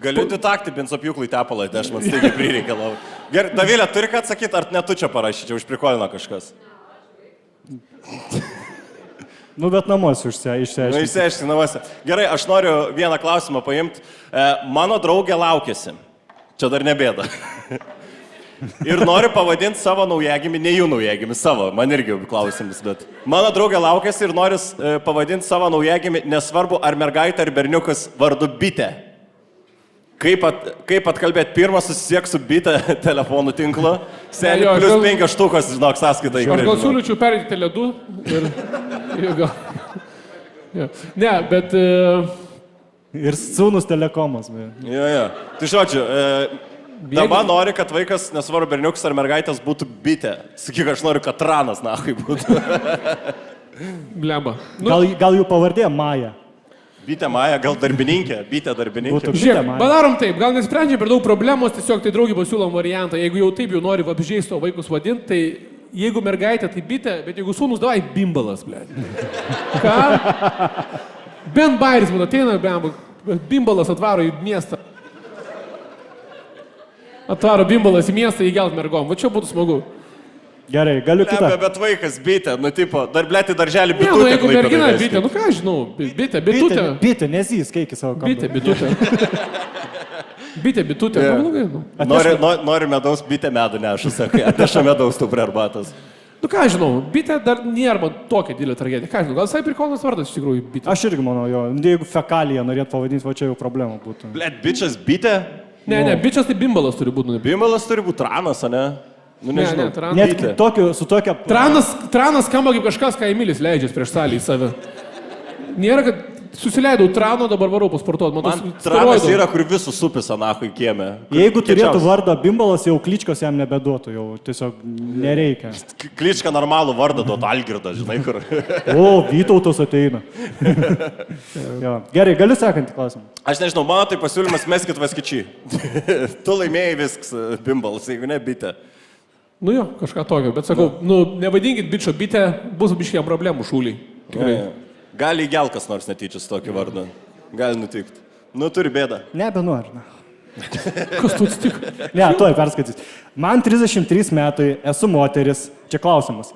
Speaker 1: Galiu takti benzopjūklai tepalai, tai aš man staigiai prireikia labai. Gerai, Dovilė, turi ką atsakyti, ar ne tu čia parašyčiau, užprikolino kažkas?
Speaker 4: Nu, bet namuose išsiaiškinti.
Speaker 1: Nu, išsiaiškinti namuose. Gerai, aš noriu vieną klausimą paimti. Mano draugė laukėsi. Čia dar nebėda. Ir noriu pavadinti savo naujagimį, ne jų naujagimį, savo, man irgi klausimas, bet. Mano draugė laukėsi ir nori pavadinti savo naujagimį, nesvarbu, ar mergaitė, ar berniukas, vardu Bitė. Kaip atkalbėti, pirmas susisiek su Bitė telefonų tinklo, seniai plus 5 štukas, žinok, sąskaitą į
Speaker 2: Aš gal siūlyčiau perėti Tele2 ir gal. Ne, bet...
Speaker 4: Ir sūnus telekomas.
Speaker 1: Jo. Tai žodžiu, dabar nori, kad vaikas, nesvarbu, berniukas ar mergaitės, būtų Bitė. Sakyk, aš noriu, kad Tranas, nahui, būtų.
Speaker 2: Blemba.
Speaker 4: Gal jų pavardė Maja.
Speaker 1: Bitė Maja, gal darbininkė, Bitė darbininkė.
Speaker 2: Žiūrėk, padarom taip, gal nesprendžiam per daug problemos, tiesiog tai draugį pasiūlom variantą. Jeigu jau taip jau nori apžiais savo vaikus vadinti, tai jeigu mergaitė, tai Bitė, bet jeigu sūnus, davai Bimbalas, ble. Ką? Ben Bairis man ateina, Bimbalas atvaro į miestą. Atvaro Bimbalas į miestą įgelt mergom, va čia būtų smagu.
Speaker 4: Gerai, galiu kitą.
Speaker 1: Bet vaikas Bitė, nu tipo, dar blėti darželį Bitutė.
Speaker 2: Ne, nu jeigu mergina Bitė, nu ką žinau, Bitutė.
Speaker 4: Bitė, nesys, keikis savo kambarį.
Speaker 2: Bitutė, neblogai, nu.
Speaker 1: Nori medaus, Bitė medų nešu, sakai, atneša medaus tu prie arbatos.
Speaker 2: Nu ką žinau, Bitė dar nėra man tokia didelė tragedija. Ką žinau, gal visai prikolnas vardas iš tikrųjų Bitė.
Speaker 4: Aš irgi manau, jo, jeigu fekaliją norėt pavadinti, va čia jau problema būtų.
Speaker 1: Blėt, bičias Bitė?
Speaker 2: Ne, bičias tai Bimbalas turi būti.
Speaker 1: Bimbalas turi būti Tranas, ne? Nu, nežinau.
Speaker 4: Net su tokia...
Speaker 2: Tranas skamba kaip kažkas, ką Emilis leidžias prieš salį į save. Nėra, kad Susileidau trano, dabar varau pasportuoti.
Speaker 1: Man tranas yra, kur visus supis anahui kieme.
Speaker 4: Jeigu turėtų vardą Bimbalas, jau Kličkos jam nebeduotų, jau tiesiog nereikia.
Speaker 1: Klička normalų vardą duotų Algirdą, žinai kur.
Speaker 4: O, Vytautas ateina. Jo. Gerai, galiu sekantį klausimą.
Speaker 1: Aš nežinau, mano tai pasiūlymas meskit Vaskičiai. Tu laimėjai viskas, Bimbalas, jeigu ne bitė.
Speaker 2: Nu jo, kažką tokio, bet sakau, nevadinkit bičio bitę, bus biškiam problemų šūliai. Tikrai.
Speaker 1: Gali įgel kas nors netyčius tokį vardą. Gali nutikti. Nu, turi bėdą.
Speaker 4: Nebenori.
Speaker 2: Kas tu atsitiko?
Speaker 4: Ne, tuoj perskaitys. Man 33 metai, esu moteris. Čia klausimas.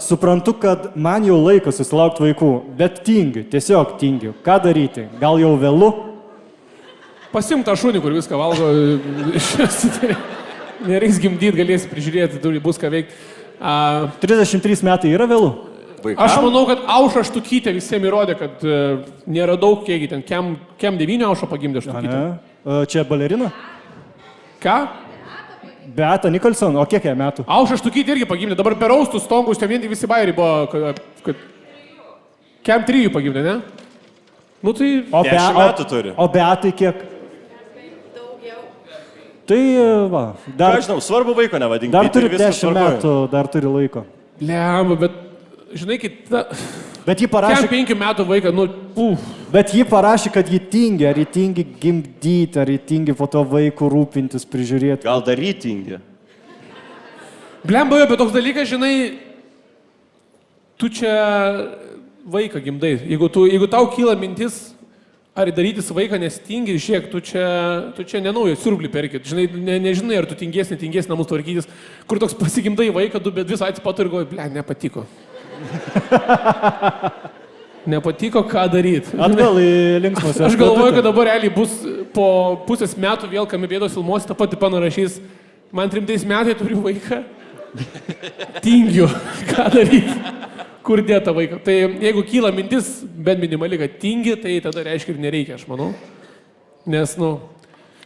Speaker 4: Suprantu, kad man jau laikas susilaukti vaikų, bet tingiu, tiesiog tingiu. Ką daryti? Gal jau vėlu?
Speaker 2: Pasimk tą šunį, kur viską valgo. Nereiks gimdyti, galėsi prižiūrėti, bus ką veikti.
Speaker 4: 33 metai yra vėlu?
Speaker 1: Vaikam?
Speaker 2: Aš manau, kad Aušra Štukytė visiems įrodė, kad nėra daug, kiek ten, kem 9 Aušra pagimdė Štukytė.
Speaker 4: Čia balerina?
Speaker 2: Ką?
Speaker 4: Beata Nikolson, o kiek jai metų?
Speaker 2: Aušra Štukytė irgi pagimdė, dabar per austus stongus, ten vien tik visi bairiai buvo, kad kem 3 pagimdė, ne? Nu tai...
Speaker 1: 10 metų turi.
Speaker 4: O Beatai kiek? Tai, va,
Speaker 1: Ką žinau, svarbu vaiko nevadink.
Speaker 4: dar turi 10 metų, dar turi laiko.
Speaker 2: Lemba, bet, žinai,
Speaker 4: Bet ji parašė,
Speaker 2: kem 5 metų vaiką,
Speaker 4: bet ji parašė, kad ji tingi, ar ji tingi gimdyti, ar ji tingi po to vaikų rūpintis, prižiūrėti.
Speaker 1: Gal dar rytingi.
Speaker 2: Blemba, bet toks dalykas, žinai, tu čia vaiką gimdai. Jeigu tau kyla mintis, ar daryti su vaiką nestingi, žiūrėk, tu čia nenaujo siurblį perkit. Žinai, nežinai, ar tu tingės, netingės namus tvarkytis, kur toks pasigimdai vaiką, du, bet visą atsipatu ir galvoju, ble, nepatiko. Nepatiko, ką daryti.
Speaker 4: Atgal į linksmus.
Speaker 2: Aš galvoju, kad dabar realiai bus po pusės metų vėl, kam bėdos filmuosi, tą patį panarašys, man 3 metai turiu vaiką, tingiu, ką daryti. Kur dėta vaiką. Tai jeigu kyla mintis, bent minimali, kad tingi, tai tada reiškia ir nereikia, aš manau. Nes,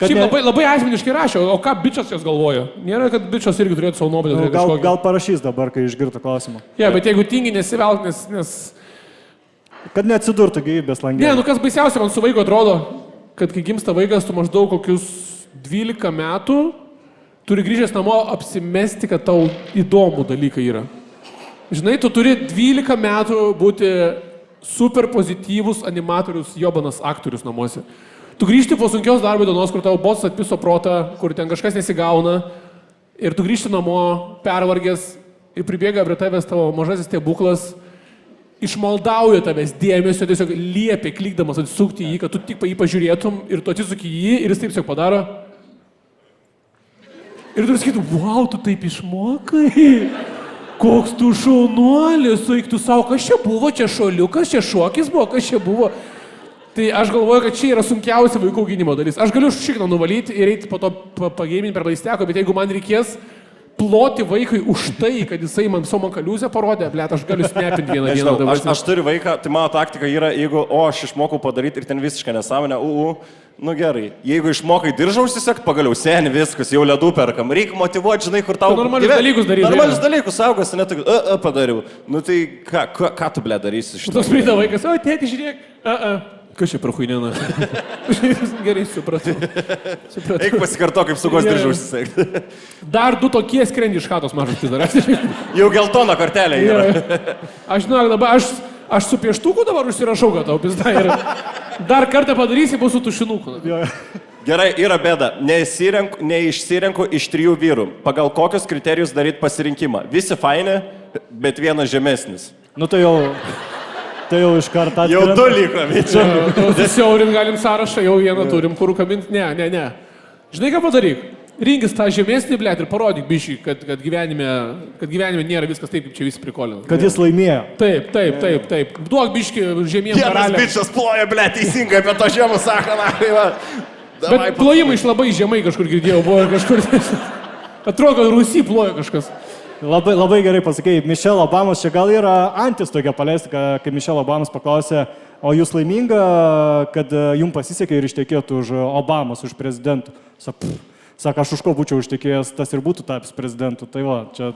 Speaker 2: šiaip labai asmeniškai rašė, o ką bičias jos galvoja? Nėra, kad bičias irgi turėtų savo nuomonę.
Speaker 4: Gal parašys dabar, kai išgirtų klausimą.
Speaker 2: Bet jeigu tingi nesivelk, nes...
Speaker 4: Kad neatsidurtų gyvybės langė.
Speaker 2: Ne, kas baisiausia man su vaiko atrodo, kad kai gimsta vaikas, tu maždaug kokius 12 metų turi grįžęs namo apsimesti, kad tau įdomų dalykai yra. Žinai, tu turi 12 metų būti super pozityvus animatorius, jobanas aktorius namuose. Tu grįžti po sunkios darbo dienos, kur tavo bosas atpiso protą, kur ten kažkas nesigauna, ir tu grįžti namo, pervargęs, ir pribėga prie tavęs tavo mažasis stebuklas, išmaldauja tavęs dėmesio, tiesiog liepia klikdamas atsisukti į jį, kad tu tik jį pažiūrėtum, ir tu atsisuki į jį, ir jis taip tiesiog padaro. Ir tu sakytum, wow, tu taip išmokai. Koks tu šaunuolis, suiktų savo, kas čia buvo, čia šuoliukas, čia šokis buvo, kas čia buvo. Tai aš galvoju, kad čia yra sunkiausia vaikų auginimo dalis. Aš galiu šikną nuvalyti ir eiti po to pageiminti per laisteko, bet jeigu man reikės ploti vaikui už tai, kad jisai man savo kaliuzę parodė, blėt, aš galiu snapinti vieną dieną.
Speaker 1: Aš turiu vaiką, tai mano taktika yra, jeigu, aš išmokau padaryti ir ten visiškai nesąmonę, nu gerai. Jeigu išmokai diržą užsisek, pagaliau seni viskas, jau ledų perkam. Reikia motyvuoti, žinai, kur tau...
Speaker 2: Normalius dalykus daryti.
Speaker 1: Normalius dalykus, saugas, ne tik, padariau. Nu tai ką tu, blė, darysi iš to?
Speaker 2: Tas prieida vaikas, o tėti, žiūrėk, kas čia prahuinėna? Gerai, supratau.
Speaker 1: Eik pasikarto, kaip saugos diržą užsisekti.
Speaker 2: Dar 2 tokie skrendi iš chatos mažas pizaras.
Speaker 1: Jau geltona kortelė yra.
Speaker 2: Aš žinau, dabar aš su pieštuku dabar užsirašau, kad tau pizda yra. Dar kartą padarysi, bus su tušinuku.
Speaker 1: Gerai, yra bėda. Neišsirenku iš 3 vyrų. Pagal kokius kriterijus daryti pasirinkimą? Visi faini, bet vienas žemesnis.
Speaker 4: Nu tai jau iš karto atkrenta.
Speaker 1: Jau 2 liko, vyčia.
Speaker 2: Susiaurin galim sąrašą, jau vieną turim, kur kabinti. Ne. Žinai, ką padaryk? Rinkis tą žemesnį, blėt, ir parodyk bišį, kad gyvenime nėra viskas taip, kaip čia visi prikolina.
Speaker 4: Kad jis laimėjo.
Speaker 2: Taip. Duok biškį žemiem
Speaker 1: Vienas
Speaker 2: karaliam.
Speaker 1: bičas ploja, blėt, teisingai apie to žemų sako, na.
Speaker 2: Bet plojimai iš labai žemai kažkur girdėjau, buvo kažkur. Atrodo, kad Rusy ploja kažkas.
Speaker 4: Labai gerai pasakėjai, Michelle Obamos čia gal yra antis tokia paleisti, kai Michelle Obamos paklausė, o jūs laiminga, kad jums pasisekė ir ištekėtų už Obamos, už prezidentų. Sako, aš už ko būčiau ištekėjęs, tas ir būtų tapęs prezidentu. Tai va, čia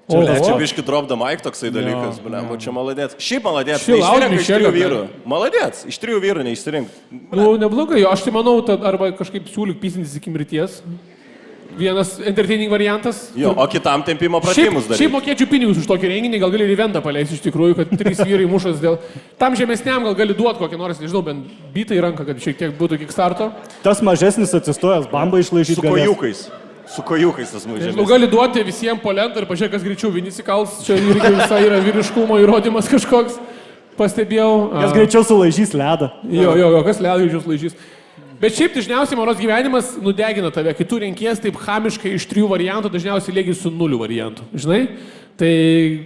Speaker 1: Čia biški drop the mic toksai dalykas, čia maladėt. Šiaip maladėt, neišsirenka iš 3 vyrų. Maladėt, iš 3 vyrų neišsirink.
Speaker 2: Nu, neblogai, aš tai manau, arba kažkaip siūlyk pysintis iki mirties. Vienas entertaining variantas.
Speaker 1: Jo, o kitam tempimo pratimus daryti.
Speaker 2: Šiaip mokėčiau pinigus už tokį renginį, gal gali ir eventą paleisti iš tikrųjų, kad 3 vyrai mušas dėl... Tam žemesniam gal gali duoti kokį nors, nežinau, bent bitą į ranką, kad šiek tiek būtų kickstarto.
Speaker 4: Tas mažesnis atsistojęs, bamba išlaižyti.
Speaker 1: Su kojukais tas mažesnis.
Speaker 2: Nu, gali duoti visiems po lentą ir pažiūrėk, kas greičiau vinis įkals. Čia irgi visai yra vyriškumo įrodymas kažkoks. Pastebėjau.
Speaker 4: Kas greičiau sulaižys ledą.
Speaker 2: Jo, kas ledą greičiau sulaižys. Bet šiaip dažniausiai moros gyvenimas nudegina tave, kai tu renkies taip chamiškai iš 3 variantų, dažniausiai liegi su 0 variantų, žinai? Tai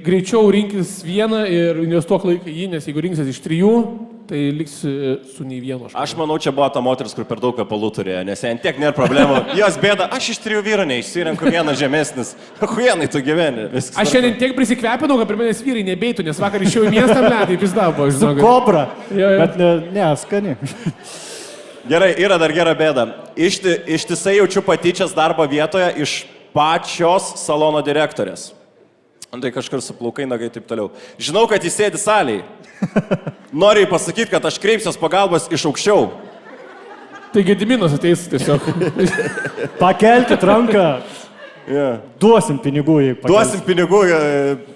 Speaker 2: greičiau rinkis vieną ir investuok laiką į jį, nes jeigu rinksies iš 3, tai liks su nei vienu.
Speaker 1: Aš manau, čia buvo ta moteris, kur per daug kapalų turėjo, nes jie tiek nėra problemų. Jos bėda, aš iš 3 vyrų neišsirenku vieną žemesnis. Huienai tu gyveni.
Speaker 2: Aš šiandien tiek prisikvepinau, kad per manęs vyrai nebeitų, nes vakar išėjau į miestą, tai pizdavo, žinau.
Speaker 4: Kobra. Bet ne, skani.
Speaker 1: Gerai, yra dar gera bėda. Ištisai jaučiu patyčias darbo vietoje iš pačios salono direktorės. Tai kažkur su plaukai, nagai taip toliau. Žinau, kad jis sėdi salėje. Noriu pasakyti, kad aš kreipsiuos pagalbos iš aukščiau.
Speaker 2: Tai Gediminas ateis tiesiog.
Speaker 4: Pakelkit ranką. Duosim pinigų, jei pakelsit.
Speaker 1: Duosim pinigų,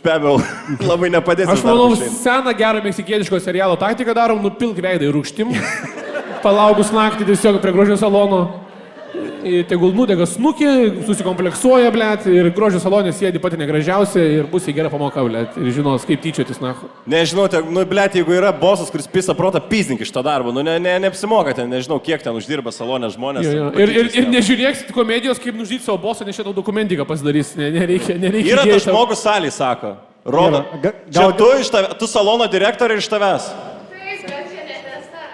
Speaker 1: Pemel. Labai nepadės.
Speaker 2: Aš manau, seną gerą meksikietiško serialo taktiką darom, nupilk veidą ir rūgštim. Palaukus naktį tiesiog prie grožio salono, tegul nudega snukį, susikompleksuoja, blėt, ir grožio salonė sėdi pati negražiausia ir bus į gerą pamoką, blėt, ir žinos, kaip tyčiotis, nahu.
Speaker 1: Nežinau, blėt, jeigu yra bosas, kuris pisa protą, pyznink iš to darbo, neapsimoka ten, nežinau, kiek ten uždirba salonė žmonės.
Speaker 2: Ir nežiūrėksit komedijos, kaip nužudyti savo bosą, nes šitą dokumentiką pasidarys, nereikia.
Speaker 1: Yra tas žmogus salėje, sako, rodo, čia tu salono direktorė iš tavęs.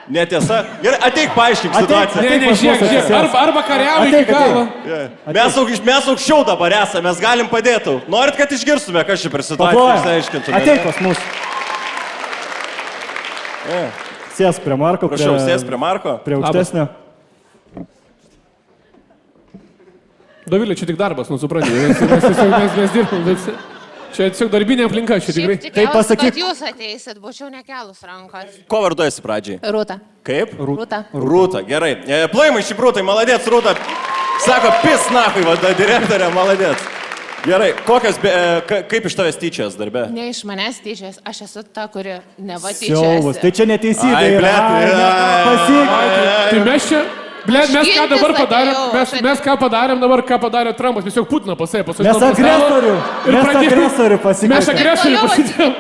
Speaker 1: Netiesa. Gerai, ateik paaiškink situaciją.
Speaker 2: Žiūrėk, arba kariauja iki galo.
Speaker 1: Mes aukščiau dabar esame, mes galim padėti. Norit, kad išgirstume, kas čia per situaciją išsiaiškintume.
Speaker 4: Ateik pas mus. Sės prie Marko.
Speaker 1: Prašau, sės prie Marko.
Speaker 4: Prie aukštesnio.
Speaker 2: Dovilė, čia tik darbas, supranti. Mes dirbam, čia tiesiog darbinė aplinka, čia tikrai.
Speaker 5: Taip pasakyk. Kad jūs ateisit, būčiau nekelus rankos.
Speaker 1: Ko vardu esi pradžiai?
Speaker 5: Rūta.
Speaker 1: Kaip?
Speaker 5: Rūta.
Speaker 1: Rūta, gerai. Plojimai šį Rūtai, maladėts Rūta. Sako, pis nahui, vada direktorė, maladėts. Gerai, kaip iš tavęs tyčias darbe?
Speaker 5: Ne iš manęs tyčias, aš esu ta, kuri neva
Speaker 4: Siaubas,
Speaker 5: tyčiasi.
Speaker 4: tai čia neteisybė.
Speaker 1: Ai, blėt,
Speaker 4: Pasyk.
Speaker 2: Tai mes čia... Blėt, mes ką dabar padarėm, mes ką padarėm dabar, ką padarė Trumpas, tiesiog Putiną pasėjo.
Speaker 4: Mes agresorių pasikėlėm.
Speaker 2: Mes agresorių pasikėlėm.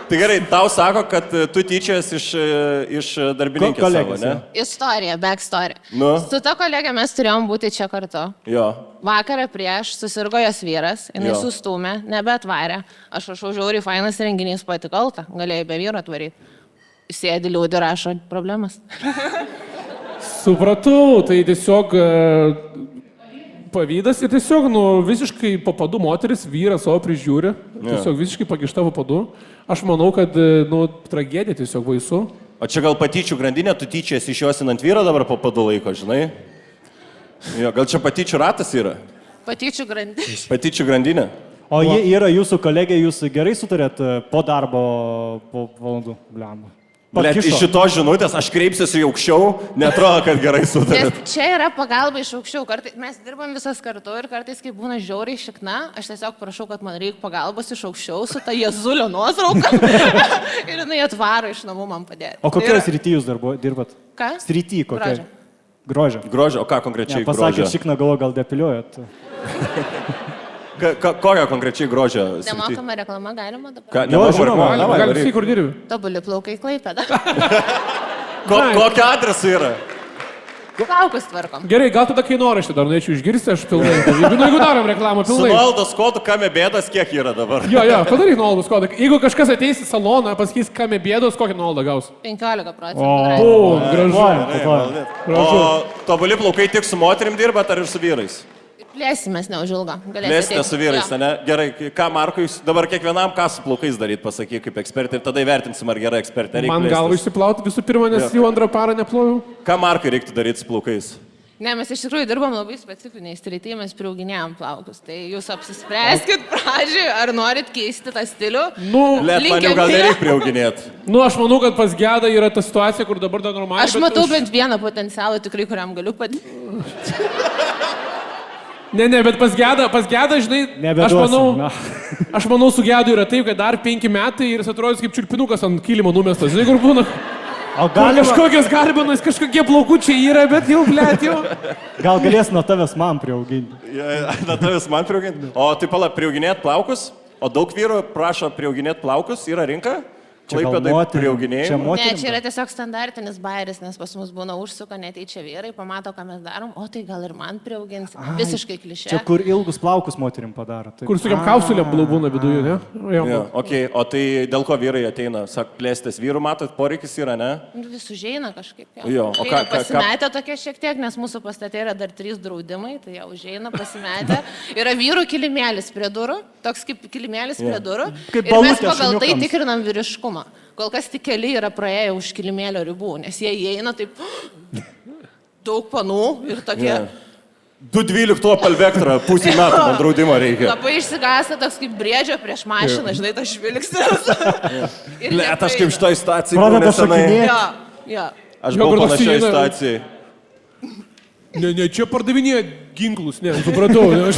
Speaker 1: Tai gerai, tau sako, kad tu tyčias iš darbininkės savo, ne?
Speaker 5: Istorija, backstory.
Speaker 1: Nu?
Speaker 5: Su ta kolegė mes turėjom būti čia kartu.
Speaker 1: Jo.
Speaker 5: Vakarą prieš susirgo jos vyras, jinai sustūmė, nebeatvarė. Aš rašau, žiauriai fainas renginys, pati kalta, galėjai be vyro atvaryti. Sėdi liūdį, rašo problemas.
Speaker 2: Supratau, tai tiesiog pavydas ir tiesiog, visiškai papadų moteris, vyras savo prižiūri, tiesiog visiškai pakišta papadų. Aš manau, kad, tragedija tiesiog baisu.
Speaker 1: O čia gal patyčių grandinė, tu tyčias iš jos ant vyro dabar papadų laiko, žinai? Jo, gal čia patyčių ratas yra?
Speaker 5: Patyčių grandinė.
Speaker 1: Patyčių grandinė.
Speaker 4: O jie yra jūsų kolegė, jūs gerai sutarėt po darbo, po valandų, blemba.
Speaker 1: Blet, iš šito žinutės aš kreipsiuosi į aukščiau, netrodo, kad gerai sutarėt.
Speaker 5: Nes čia yra pagalba iš aukščiau. Mes dirbam visas kartu ir kartais, kai būna žiauriai šikna, aš tiesiog prašau, kad man reikia pagalbos iš aukščiau su ta Jėzulio nuotrauka ir jinai atvaro iš namų man padėti.
Speaker 4: O kokioje srityje jūs dirbat?
Speaker 5: Ką?
Speaker 4: Srityje kokia?
Speaker 5: Grožio.
Speaker 1: Grožio, o ką konkrečiai grožio?
Speaker 4: Pasakė, šikna galvo gal depiliuojat.
Speaker 1: Kokią konkrečiai grožio srity?
Speaker 5: Nemokama reklama galima dabar?
Speaker 4: Žinoma,
Speaker 2: Gali, kur dirbi?
Speaker 5: Tobuli plaukai Klaipėda.
Speaker 1: Kokio adresu yra?
Speaker 5: Plaukus tvarkom.
Speaker 2: Gerai, gal tada kainoraštį dar norėčiau išgirsti, aš pilnai. Jeigu darom reklamą pilnai.
Speaker 1: Su nuolaidos kodu, kame bėdas, kiek yra dabar?
Speaker 2: Jo, padaryk nuolaidos kodą. Jeigu kažkas ateis į saloną, pasakys, kame bėdos, kokią nuolaidą gaus?
Speaker 5: 15%.
Speaker 2: O, gražu.
Speaker 1: O tobuli plaukai tik su moterim dirbat ar ir su vyrais?
Speaker 5: Plėsimės neužilgo.
Speaker 1: Plėsite su vyrais, ne? Gerai, ką Markui, dabar kiekvienam ką su plaukais daryti, pasakyk kaip ekspertai ir tada įvertinsim, ar gera ekspertė.
Speaker 2: Man galva išsiplauti visų pirma, nes jau antrą parą neplojau.
Speaker 1: Ką Markui reiktų daryti su plaukais?
Speaker 5: Ne, mes iš tikrųjų dirbam labai specifiniais srityje, mes priauginėjom plaukus. Tai jūs apsispręskit pradžioj, ar norit keisti tą stilių.
Speaker 2: Nu,
Speaker 1: Let man jau gal nereikia priauginėti.
Speaker 2: nu, aš manau, kad pas Gedą yra ta situacija, kur dabar dar normaliai.
Speaker 5: Aš matau bent vieną potencialą tikrai, kuriam galiu padėti.
Speaker 2: Ne, bet pas Gedą, žinai, aš manau, su Gedu yra taip, kad dar 5 metai ir jis atrodys kaip čiulpinukas ant kilimo numestas. Žinai, kur būna.
Speaker 4: O gal
Speaker 2: Kažkokios garbanas, kažkokie plaukučiai yra, bet jau, blėt, jau.
Speaker 4: Gal galės nuo tavęs man priauginti.
Speaker 1: Na, tavęs man priauginti. O tai pala, priauginėt plaukus? O daug vyrų prašo priauginėt plaukus? Yra rinka? Klaipėdai priauginėjai?
Speaker 5: Ne, čia yra tiesiog standartinis bairis, nes pas mus būna užsuka netyčia vyrai, pamato, ką mes darom, o tai gal ir man priaugins. Visiškai klišė.
Speaker 4: Čia kur ilgus plaukus moterim padaro. Taip.
Speaker 2: Kur su kiam kausulėm būna viduje, ne?
Speaker 1: Ja, okay. O tai dėl ko vyrai ateina? Sak, plėstis vyrų, matot, poreikis yra, ne?
Speaker 5: Vis užeina kažkaip.
Speaker 1: Jo, o ką-
Speaker 5: pasimetę tokie šiek tiek, nes mūsų pastate yra dar 3 draudimai, tai jau užeina pasimetę. Yra vyrų kilimėlis prie durų, toks kaip kilimėlis prie durų.
Speaker 4: Kaip
Speaker 5: Ir mes
Speaker 4: balutė
Speaker 5: pagal tai
Speaker 4: šuniukams.
Speaker 5: tikrinam vyriškumą. Kol kas tik keli yra praėję už kilimėlio ribų, nes jie įeina taip daug panų ir tokie.
Speaker 1: 212 Opel Vectra, pusį metų man draudimo reikia.
Speaker 5: Labai išsigąsta toks kaip briedžio prieš mašiną, žinai, tas žvilgsnis. Ir
Speaker 1: Blet, aš kaip
Speaker 5: nepraeina.
Speaker 1: šitoj situacijai
Speaker 4: Pradeda
Speaker 1: nesenai.
Speaker 4: šokinėti.
Speaker 5: Jo, jo.
Speaker 1: Aš
Speaker 2: Jo,
Speaker 1: buvau
Speaker 2: kur
Speaker 1: panašioj
Speaker 2: toks
Speaker 1: situacijai.
Speaker 2: Ne, čia pardavinėja ginklus, ne, supratau. Aš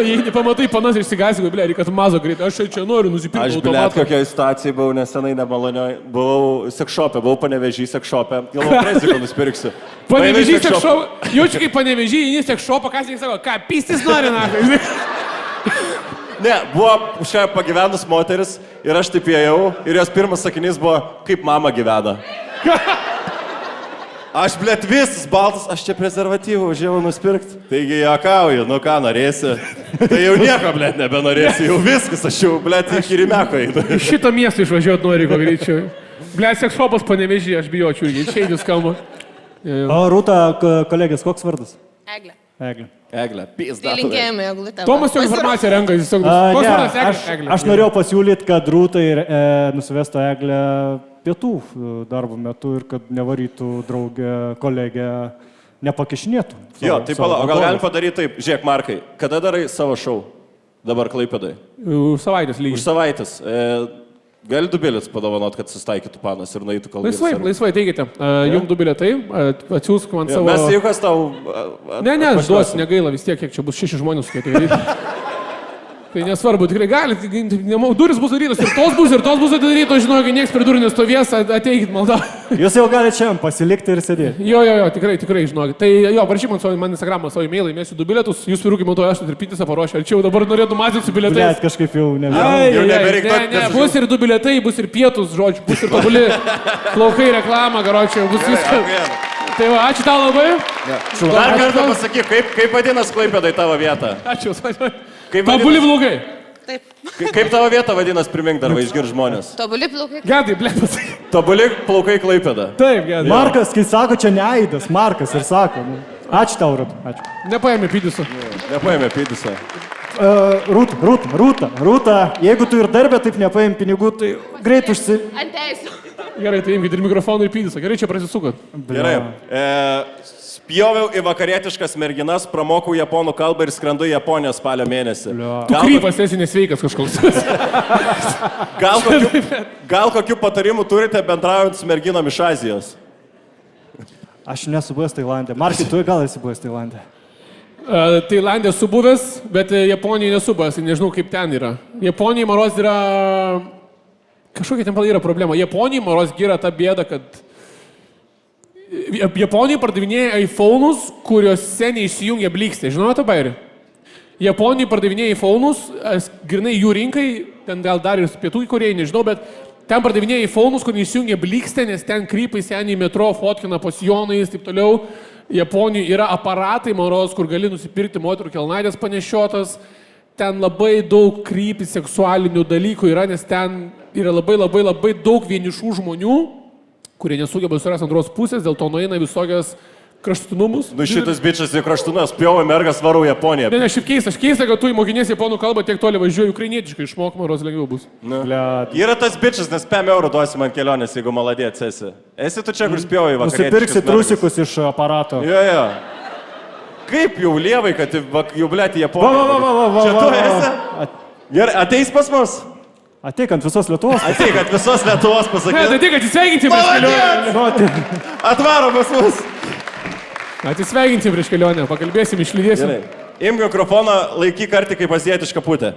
Speaker 2: jei nepamatai panas išsigąsiu, ble, reikia mazo greitai, aš čia noriu nusipirkti
Speaker 1: Aš, blet, kokioj situacijai buvau nesenai nemalonioj. Buvau sekšopė, buvau Panevežį sekšopė. Galvoju, preziko nusipirksiu.
Speaker 2: Panevežį sekšopą, jaučiu kaip Panevežį, jis sekšopą, kas jis sako, ką, pistis nori, na.
Speaker 1: Ne, buvo šią pagyvenus moteris ir aš taip ėjau ir jos pirmas sakinys buvo, kaip mama gyvena. Aš, blet, visas baltas, aš čia prezervatyvų užėjau nusipirkti. Taigi, juokauju, nu ką norėsi. Tai jau nieko, blet, nebenorėsi, jau viskas, aš jau, blet, iki Rimeko einu.
Speaker 2: Iš šito miesto išvažiuoti nori, ko greičiau. Ble, sekšopas Panevežį, aš bijočiau, irgi išeidžiu skamba.
Speaker 4: O Rūta, kolegės, koks vardas?
Speaker 5: Eglė.
Speaker 4: Eglė.
Speaker 1: Eglė,
Speaker 5: Tai
Speaker 1: pizda.
Speaker 5: linkėjame, Eglutė.
Speaker 2: Tomas jau informaciją renka, jis sako, koks vardas Eglė?
Speaker 4: Aš norėjau pasiūlyti, kad Rūta ir nusivestų Eglę pietų darbo metu ir kad nevarytų draugę, kolegę, nepakišinėtų.
Speaker 1: Jo, tai pala, o gal galim padaryti taip, žiūrėk, Markai, kada darai savo šou? Dabar Klaipėdai.
Speaker 2: Savaitės lygiai.
Speaker 1: Už savaitės. Gali 2 bilietus padovanot, kad susitaikytų panas ir nueitų kalbėti.
Speaker 2: Laisvai, teikite. Jums 2 bilietai, atsiųsk man savo...
Speaker 1: Mes jau kas tau...
Speaker 2: Ne, aš duosiu, negaila vis tiek, kiek čia bus 6 žmonių suskėti. Tai nesvarbu, tikrai galite, duris bus darytos ir tos bus atidarytos, žinokit, nieks prie durų nestovės, ateikit, malda.
Speaker 4: Jūs jau galite čia pasilikti ir sėdėti.
Speaker 2: Jo, tikrai, žinokit. Tai jo, parašyk man Instagramą savo e-mailą, įmėsiu 2 bilietus, jūs pirūkime to, aš ir pintisą paruošiu, ar čia jau dabar norėtų matyti su bilietais.
Speaker 4: Blet, kažkaip jau
Speaker 1: Jau
Speaker 4: nebežinau.
Speaker 1: nebereik to-
Speaker 2: Ne, bus ir 2 bilietai, bus ir pietus, žodžiu, bus ir tobuli plaukai reklama, garočiau, bus viskas. Tai va, ačiū tau labai.
Speaker 1: Dar kartą pasakyk, kaip vadinasi Klaipėdai tavo vietą?
Speaker 2: Ačiū.
Speaker 1: Kaip
Speaker 2: Tobuli
Speaker 1: vadinas-
Speaker 2: vlogai.
Speaker 5: Taip.
Speaker 1: Kaip tavo vietą vadinasi, primink dar, va išgir žmonės.
Speaker 5: Tobuli plaukai.
Speaker 2: Gedai, ble, pasakyk.
Speaker 1: Tobuli plaukai Klaipėda.
Speaker 2: Taip, gedai.
Speaker 4: Markas, kai sako, čia ne Aidas, Markas ir sako. Nu. Ačiū tau, Rūta. Ačiū.
Speaker 2: Nepaėmė pydisą.
Speaker 1: Nepaėmė pydisą.
Speaker 4: Rūta, jeigu tu ir darbė taip nepaim pinigų, tai greit
Speaker 5: Ant teisų.
Speaker 2: Gerai, tai imkite ir mikrofoną ir pydisą. Gerai, čia prasisukot.
Speaker 1: Gerai. Spjoviau į vakarietiškas merginas, pramokau japonų kalbą ir skrendu į Japoniją spalio mėnesį.
Speaker 2: Tu krypas esi nesveikas kažkoks.
Speaker 1: Gal kokių patarimų turite bendraujant su merginom iš Azijos?
Speaker 4: Aš nesu buvęs Tailandė. Markai, tu gal esi buvęs Tailandė?
Speaker 2: Tailandė esu buvęs, bet Japonijoje nesu buvęs, nežinau kaip ten yra. Japonijoje maros yra... Kažkokia ten yra problema. Japonijoje maros yra ta bėda, kad... Japonijoje pardavinėja iPhone'us, kuriuose neišsijungia blykstai. Žinote, bairį? Japonijoje pardavinėja iPhone'us, grinai jų rinkai, ten gal dar ir pietų Korėjai, nežinau, bet ten pardavinėja iPhone'us, kur neišsijungia blykstai, nes ten krypai seniai metro, fotkina po sijonais, taip toliau. Japonijoje yra aparatai, maros, kur gali nusipirkti moterų kelnaitės panešiotas. Ten labai daug krypi seksualinių dalykų yra, nes ten yra labai daug vienišų žmonių, kurie nesugeba surasti antros pusės, dėl to nueina visokias kraštutinumus.
Speaker 1: Nu šitas bičias į kraštutinumas, spjovo mergas varau Japoniją.
Speaker 2: Ne, šiaip keista, kad tu įmokinėsi japonų kalbą tiek toli važiuoju, ukrainietiškai išmok, maros lengviau bus.
Speaker 1: Yra tas bičias, nes 5 eurų duosi man kelionės, jeigu maladėts esi. Esi tu čia, kur spjovo į vakarietiškas mergas.
Speaker 4: Nusipirksi trusikus iš aparato.
Speaker 1: Jo. Kaip jau lievai, kad jau blėti Japonija.
Speaker 4: Va.
Speaker 1: Čia tu esi? Gerai, ateis pas mus.
Speaker 4: Ateik ant visos Lietuvos.
Speaker 1: Ateik, kad visos Lietuvos
Speaker 2: Ne,
Speaker 1: pasakė.
Speaker 2: tai tik atsisveikinti prieš kelionę.
Speaker 1: Atvaro pas mus.
Speaker 2: Atsisveikinti prieš kelionę, pakalbėsim, išlydėsim.
Speaker 1: Gerai. Imk mikrofoną, laikyk kartį kaip azietišką putę.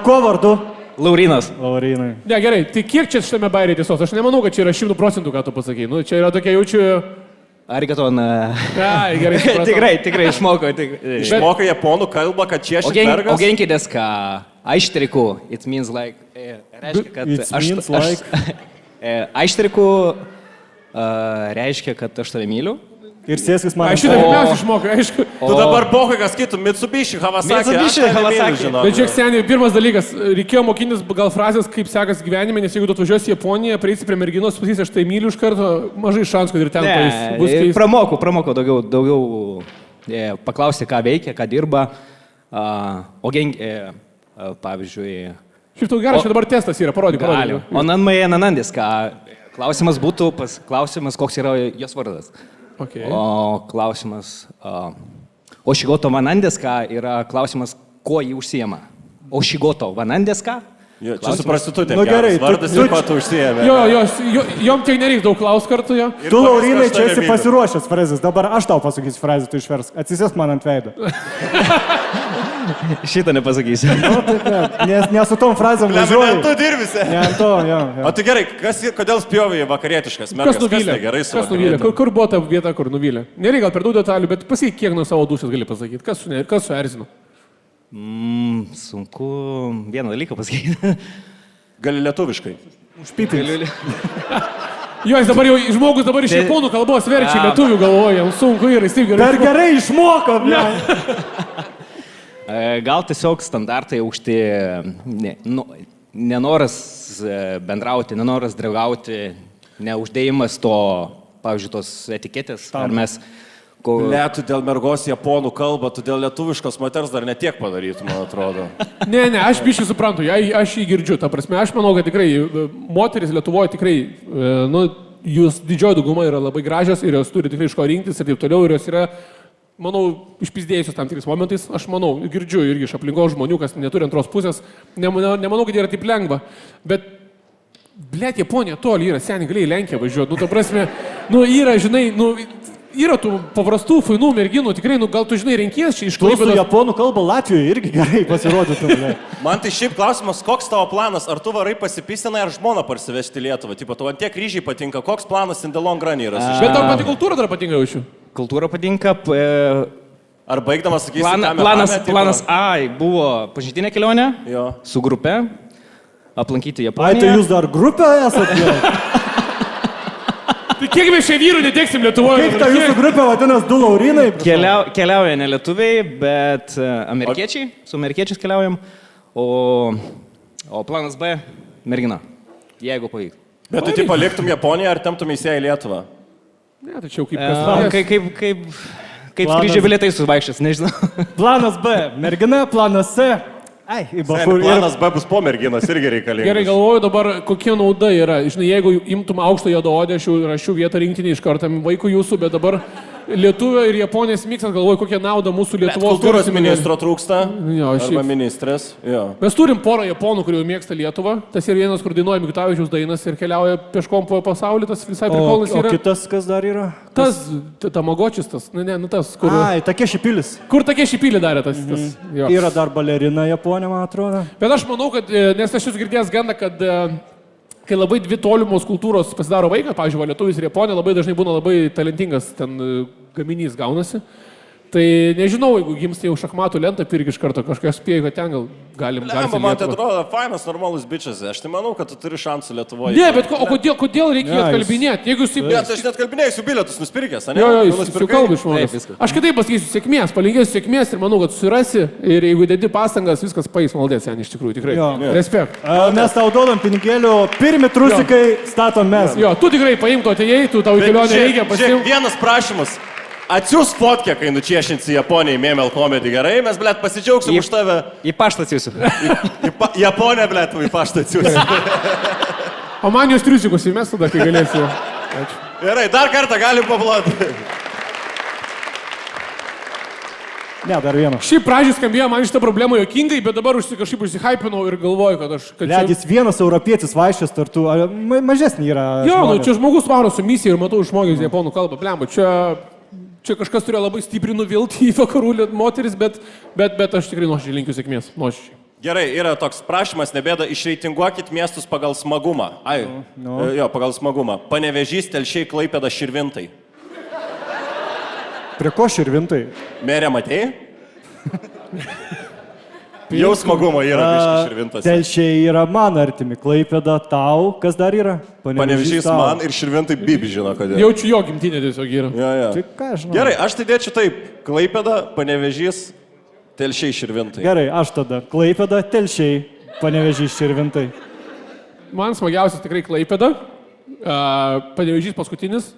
Speaker 4: Ko vardu?
Speaker 3: Laurinas.
Speaker 4: Laurinai.
Speaker 2: Ne, gerai, tai kiek čia šitame bairė tiesos? Aš nemanau, kad čia yra 100%, ką tu pasakai. Nu, čia yra tokia jaučiu...
Speaker 3: Arigato, na.
Speaker 2: Ai, gerai, supratau.
Speaker 3: tikrai išmokau.
Speaker 1: Išmokai japonų kalbą, kad čia šitbergas.
Speaker 3: Ogenki deska, aištriku, it means like, reiškia, kad
Speaker 4: It means like.
Speaker 3: Aištriku reiškia, kad aš tave myliu.
Speaker 4: Ir sėskis man.
Speaker 2: Aš šitą pirmiausia išmokai, aišku.
Speaker 1: Tu dabar pokai, kas kitų, Mitsubishi, Kawasaki.
Speaker 3: Mitsubishi,
Speaker 1: aš tave myliu,
Speaker 3: Kawasaki.
Speaker 1: žinok.
Speaker 2: Bet žiūrėk, seniai, pirmas dalykas, reikėjo mokintis gal frazės, kaip sekas gyvenime, nes jeigu tu atvažiuosi į Japoniją, prieisi prie merginos, pasakysi, aš tai myliu iš karto, mažai šansų, kad ir ten bus keista.
Speaker 3: Pramokau daugiau paklausti, ką veikia, ką dirba. Ogenki, pavyzdžiui.
Speaker 2: Šiaip tau gerai, čia dabar testas yra, parodyk.
Speaker 3: O nanandis, ką klausimas būtų, klausimas, koks yra jos vardas.
Speaker 2: Okay.
Speaker 3: O klausimas, o šigoto vanandeska yra klausimas, kuo jį užsijama. O šigoto vanandeska?
Speaker 1: Jo, čia su prostitutė.
Speaker 4: Nu gerai,
Speaker 1: vardas ir pat užsijėmė.
Speaker 2: Jom tiek nereikia daug klaus kartu jo.
Speaker 4: Tu, Laurinai, čia esi pasiruošęs frazės. Dabar aš tau pasakysiu frazę, tu išversk. Atsisėsk man ant veido.
Speaker 3: Šitą nepasakysiu.
Speaker 4: Nes su tom frazėm
Speaker 1: Ne,
Speaker 4: važiuoju.
Speaker 1: tu dirbisi.
Speaker 4: Ne, ant to, jo.
Speaker 1: O tai gerai, kodėl spjovė į vakarietiškas mergas?
Speaker 2: Kas nuvylė?
Speaker 1: Gerai,
Speaker 2: Kas nuvylė? Kur buvo ta vieta, kur nuvylė? Nereikia gal per daug detalių, bet pasakyk, kiek nuo savo dūšės gali pasakyti. Kas suerzino?
Speaker 3: Sunku vieną dalyką pasakyti.
Speaker 1: Gali lietuviškai.
Speaker 4: Užpypins.
Speaker 2: Jo, žmogus dabar iš japonų kalbos verčia lietuvių galvoja, jam sunku yra, jis taip gerai.
Speaker 4: Per gerai išmoko, ble.
Speaker 3: Gal tiesiog standartai aukšti, nenoras bendrauti, nenoras draugauti, neuždėjimas to, pavyzdžiui, tos etiketės. Ar mes...
Speaker 1: Ne, tu dėl mergos japonų kalbą, tu dėl lietuviškos moters dar netiek padarytum, man atrodo.
Speaker 2: Ne, aš biškai suprantu, aš jį girdžiu, ta prasme, aš manau, kad tikrai moteris Lietuvoje tikrai, jūs didžioji dauguma yra labai gražios ir jos turi tikrai iš ko rinktis ir taip toliau, ir jos yra, manau, išpizdėjusios tam tikrais momentais, aš manau, girdžiu irgi iš aplinkos žmonių, kas neturi antros pusės, nemanau, kad yra taip lengva, bet, blėt, Japonija toli yra, seniai galėjai Lenkiją važiuoti, ta prasme, yra, žinai, yra tų paprastų, fainų merginų, tikrai, gal tu žinai, renkies čia iš
Speaker 4: Tu su
Speaker 2: Klaipėdos.
Speaker 4: japonų kalba Latvijoje irgi gerai pasirodytum, ble.
Speaker 1: Man tai šiaip klausimas, koks tavo planas, ar tu varai pasipisinai, ar žmoną parsivežti į Lietuvą? Tipo, tu ant tiek ryžiai patinka, koks planas in the long run yra?
Speaker 2: Bet tau pati kultūra dar patinka jaučiu.
Speaker 3: Kultūra patinka.
Speaker 1: Ar baigdamas sakysi,
Speaker 3: Planas A buvo pažintinė kelionė
Speaker 1: Jo.
Speaker 3: su grupe, aplankyti
Speaker 4: Ai,
Speaker 3: Japoniją.
Speaker 4: tai jūs dar grupė esate?
Speaker 2: Tai kiek mes čia vyrų neteksim Lietuvoje?
Speaker 4: Kaip ta jūsų grupė vadinasi, du Laurinai?
Speaker 3: Keliauja ne lietuviai, bet amerikiečiai, su amerikiečiais keliaujam, o planas B - mergina, jeigu pavyktų.
Speaker 1: Bet tu tik paliktum Japoniją ar temptum į ją į Lietuvą?
Speaker 2: Ne, tačiau kaip kas.
Speaker 3: Kaip skrydžio bilietai suvaikščias, nežinau.
Speaker 4: Planas B - mergina, planas C. Ai, į Bahur.
Speaker 1: Planas B bus po merginos irgi reikalingas.
Speaker 2: Gerai, galvoju dabar, kokia nauda yra. Žinai, jeigu imtum aukštą juodaodę, aš jau rašiau vietą rinktinį iš karto vaikų jūsų, bet dabar Lietuvio ir Japonijos miksas, galvoju, kokią naudą mūsų Lietuvos
Speaker 1: Kultūros
Speaker 2: garsinimui.
Speaker 1: ministro trūksta.
Speaker 2: Jo, šiaip.
Speaker 1: Arba ministrės. Jo.
Speaker 2: Mes turim porą japonų, kurie mėgsta Lietuvą. Tas yra vienas, kur dainuoja Mikutavičiaus dainas ir keliauja peškom po pasaulį, tas visai prikolnas
Speaker 4: O
Speaker 2: yra.
Speaker 4: kitas, kas dar yra?
Speaker 2: Tas Tamagočis, tas, tas, kur...
Speaker 4: Ai, tokie šipilis.
Speaker 2: Kur tokie šipylį darė tas. Jo.
Speaker 4: Yra dar balerina Japonija, man atrodo.
Speaker 2: Bet aš manau, kad, nes aš esu girdėjęs gandą, kad kai labai dvi tolimos kultūros pasidaro vaiką, pavyzdžiui, lietuvis ir Japonija, labai dažnai būna labai talentingas ten gaminys gaunasi. Tai nežinau, jeigu gimsta jau šachmatų lentą, pirk iš karto kažkas spėjo, kad ten gal galim garsinti.
Speaker 1: Man tai atrodo, fainas, normalus bičias. Aš tai manau, kad tu turi šansų Lietuvoje.
Speaker 2: Ne, bet kodėl reikia atkalbinėti? Jeigu jūs...
Speaker 1: Bet aš net kalbinėsiu bilietus nusipirkęs, ne?
Speaker 2: Jo, jūs kalbai žmonės. Aš kitaip pasakysiu sėkmės, palinkėsiu sėkmės ir manau, kad surasi ir jeigu dedi pastangas, viskas paės maldės, sen iš tikrųjų, tikrai.
Speaker 4: Jo.
Speaker 2: Respekt.
Speaker 4: Mes tau duodam pinigėlių, pirmi trusikai statom mes.
Speaker 2: Jo, tu tikrai paimk to atėjai, tu tau į kelionę reikia pasiimti.
Speaker 1: Vienas prašymas. Atsiūs fotkę, kai nučiešinsi Japoniją į Memel Comedy, gerai? Mes, blėt, pasidžiaugsim už tave.
Speaker 3: Į paštą atsiųsiu.
Speaker 1: Japoniją, blėt, į paštą atsiūsim.
Speaker 2: O man jūs triusikus įmes tada, kai galėsiu. Ačiū.
Speaker 1: Gerai, dar kartą galim paploti.
Speaker 4: Ne, dar vieną.
Speaker 2: Šiaip pradžiai skambėjo man šitą problemą jokingai, bet dabar kažkaip užsihypinau ir galvoju, kad aš... Kad
Speaker 4: Ledis vienas europietis vaikščios tartų, mažesnį yra.
Speaker 2: Jo, nu,
Speaker 4: žmonės.
Speaker 2: čia žmogus varo su misija ir matau išmokęs japonų kalbą. Blemba, čia kažkas turėjo labai stipriai nuvilti į vakarų moteris, bet aš tikrai nuoširdžiai linkiu sėkmės. Nuoširdžiai.
Speaker 1: Gerai, yra toks prašymas, nebėda, išreitinguokit miestus pagal smagumą. Ai, jo, pagal smagumą. Panevėžys, Telšiai, Klaipėda, Širvintai.
Speaker 4: Prie ko Širvintai?
Speaker 1: Merė, matėjai? Jau smagumo yra biški Širvintas.
Speaker 4: Telšiai yra man artimi, Klaipėda tau, kas dar yra?
Speaker 1: Panevėžys
Speaker 4: tau.
Speaker 1: man ir Širvintai Bibi žino, kodėl.
Speaker 2: Jaučiu jo gimtinė tiesiog yra.
Speaker 1: Ja.
Speaker 4: Tai ką aš žinau?
Speaker 1: Gerai, aš tai dėčiau taip. Klaipėda, Panevėžys, Telšiai, Širvintai.
Speaker 4: Gerai, aš tada. Klaipėda, Telšiai, Panevėžys, Širvintai.
Speaker 2: Man smagiausias tikrai Klaipėda. Panevėžys paskutinis.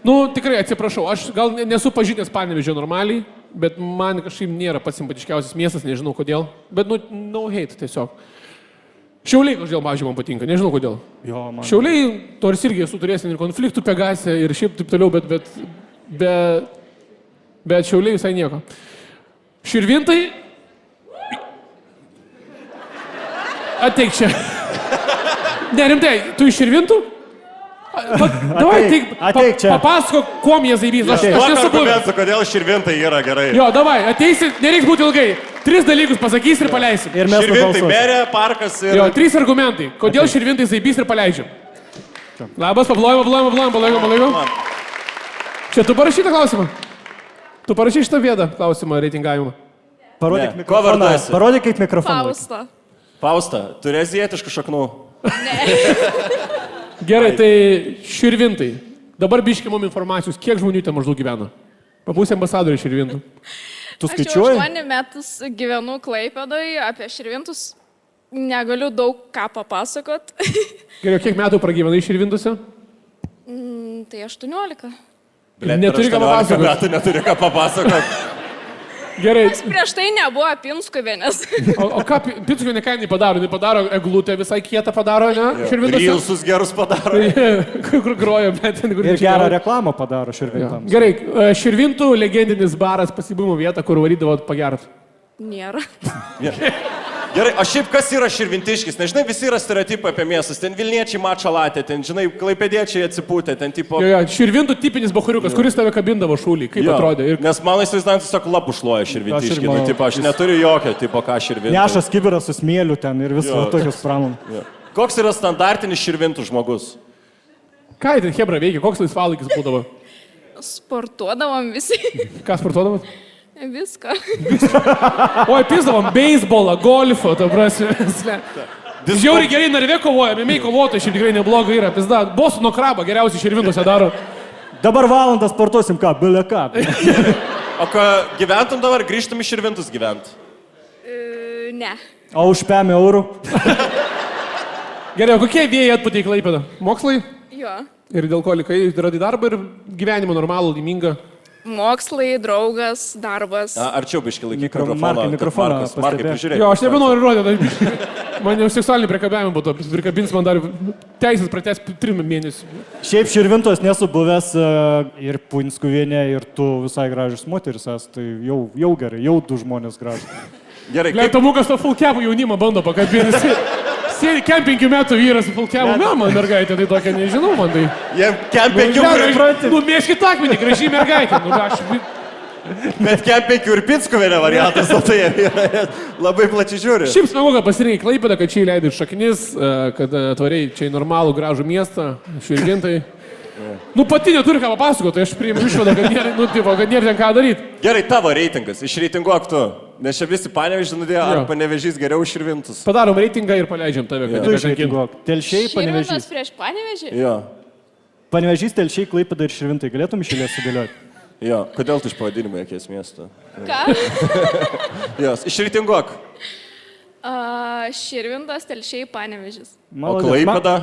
Speaker 2: Nu, tikrai atsiprašau, aš gal nesu pažinęs Panevėžio normaliai, bet man kažkaip nėra pats simpatiškiausias miestas, nežinau kodėl. Bet, nu, no hate tiesiog. Šiauliai kažkodėl, pavyzdžiui, man patinka, nežinau kodėl.
Speaker 4: Jo, man.
Speaker 2: Šiauliai, nors irgi esu turėjęs ir konfliktų Pegase ir šiaip taip toliau, bet Šiauliai visai nieko. Širvintai. Ateik čia. Ne, rimtai, tu iš Širvintų? Davai,
Speaker 4: ateik čia.
Speaker 2: Papasakok, kuom jie zaibys. Aš nesu buvęs.
Speaker 1: Kodėl Širvintai yra gerai.
Speaker 2: Jo, davai, ateisi, nereiks būti ilgai. 3 dalykus pasakys ir paleisim.
Speaker 4: Ir mes
Speaker 1: Širvintai,
Speaker 4: nubalsuosim.
Speaker 1: merė, parkas ir...
Speaker 2: Jo, 3 argumentai. Kodėl Širvintai zaibys ir paleidžiam? Labas, pablojom. Čia tu parašy tą klausimą? Tu parašy šitą viedą klausimą reitingavimą.
Speaker 4: Parodyk
Speaker 1: Ne. Ko
Speaker 4: mikrofoną.
Speaker 1: vardu esi?
Speaker 4: Parodyk kaip mikrofoną.
Speaker 7: Fausta.
Speaker 1: Fausta, turi azijietiškų šaknų.
Speaker 2: Gerai, tai Širvintai. Dabar biškimom informacijos, kiek žmonių ten maždaug gyvena. Papusė ambasadoriai Širvintų.
Speaker 4: Tu
Speaker 7: Aš jau
Speaker 4: skaičiuoji?
Speaker 7: 8 metus gyvenu Klaipėdoje, apie Širvintus negaliu daug ką papasakot.
Speaker 2: Gerai, kiek metų pragyvenai Širvintose?
Speaker 7: Tai 18.
Speaker 2: Neturi ką papasakot.
Speaker 1: Metų neturi ką papasakot.
Speaker 2: Gerai.
Speaker 7: Prieš tai nebuvo Pinskuvienės.
Speaker 2: O ką Pinskuvienė ką jinai padaro? Jinai padaro eglutę visai kietą padaro, ne? Širvintose.
Speaker 1: Rylsus gerus padaro.
Speaker 2: Kur groja, bet ten kur
Speaker 4: Ir gerą reklamą padaro Širvintams.
Speaker 2: Gerai, Širvintų legendinis baras pasibūmo vieta, kur varydavot pagert.
Speaker 7: Nėra.
Speaker 1: Gerai, o šiaip kas yra širvintiškis? Nežinai, visi yra stereotipai apie miestus. Ten Vilniečiai mačą latė, ten, žinai, klaipėdiečiai atsipūtė, ten tipo...
Speaker 2: Jo, Širvintų tipinis bahuriukas, kuris tave kabindavo šūlį, kaip
Speaker 1: Jo,
Speaker 2: atrodė. Ir...
Speaker 1: Nes mano įsivaizdavimas tiesiog lapų šluoja širvintiški.
Speaker 4: Aš ir
Speaker 1: Nu,
Speaker 4: manau,
Speaker 1: tipo, aš neturiu jokio, tipo, ką širvintų.
Speaker 4: Nešas kibiras su smėliu ten ir viso
Speaker 1: Jo.
Speaker 4: tokius pranom.
Speaker 1: Jo. Koks yra standartinis širvintų žmogus?
Speaker 2: Ką ten Hebra veikia, koks laisvalaikis būdavo?
Speaker 7: Sportuodavom visi.
Speaker 2: Ką sportuodavot?
Speaker 7: Viską.
Speaker 2: Oi, pizdavom beisbolą, golfą, ta prasme. Žiauriai gerai narvė kovoja, mėmiai kovotojai šiaip tikrai neblogai yra, pizda. Bostono krabą geriausiai Širvintose daro.
Speaker 4: Dabar valandą sportuosim ką, bile ką.
Speaker 1: O ką gyventum dabar, grįžtum į Širvintus gyventi?
Speaker 7: Ne.
Speaker 4: O už 5 eurų?
Speaker 2: Gerai, o kokie vėjai atpūtė į Klaipėdą? Mokslai?
Speaker 7: Jo.
Speaker 2: Ir dėl ko likai, radi darbą ir gyvenimą normalų, laimingą.
Speaker 7: Mokslai, draugas, darbas.
Speaker 1: Arčiau biškai laikyk
Speaker 4: Markai, mikrofoną
Speaker 1: Markai,
Speaker 4: pastebėk.
Speaker 1: prižiūrėk.
Speaker 2: Jo, aš nebenoriu rodyti, man jau seksualinį priekabiavimą būtų, prikabins man dar teisės pratęs 3 mėnesių.
Speaker 4: Šiaip Širvintos nesu buvęs ir Punskuvienė, ir tu visai gražius moteris esi, tai jau gerai, jau 2 žmonės gražus.
Speaker 1: Gerai,
Speaker 2: Gal
Speaker 1: kaip...
Speaker 2: Tomukas to fulkiavų jaunimą bando pakabinti. Sėdi kem 5 metų vyras su fulkiavu, mama mergaitė, tai tokia nežinau, man tai.
Speaker 1: Jie kem 5
Speaker 2: Nu, mėškit akmenį, gražiai mergaitė. Nu, aš...
Speaker 1: Bet kem 5 ir Pinskuvienė variantas, o tai jie labai plačiai žiūri.
Speaker 2: Šiaip smagu, kad pasirinkai Klaipėdą, kad čia įleidai šaknis, kad tvariai čia į normalų gražų miestą, Širvintai. Nu, pati neturi ką papasakoti, tai aš priimu išvadą, kad nėra, nu, tipo, kad nėra ten ką daryti.
Speaker 1: Gerai, tavo reitingas, išreitinguok tu. Nes čia visi Panevėžį nudėjo, ar
Speaker 2: Jo.
Speaker 1: Panevėžys geriau už Širvintus.
Speaker 2: Padarom reitingą ir paleidžiam tave, kad
Speaker 4: Tu
Speaker 2: nebekankint.
Speaker 4: išreitinguok. Telšiai,
Speaker 7: Širvintas
Speaker 4: Panevėžys.
Speaker 7: prieš Panevėžį?
Speaker 1: Jo,
Speaker 4: Panevėžys, Telšiai, Klaipėda ir Širvintai. Galėtum išėlės sudėlioti?
Speaker 1: jo. Kodėl tu iš pavadinimo jokies miesto?
Speaker 7: Ką?
Speaker 1: Jos, išreitinguok.
Speaker 7: Širvintas, Telšiai, Panevėžis.
Speaker 1: O Klaipėda?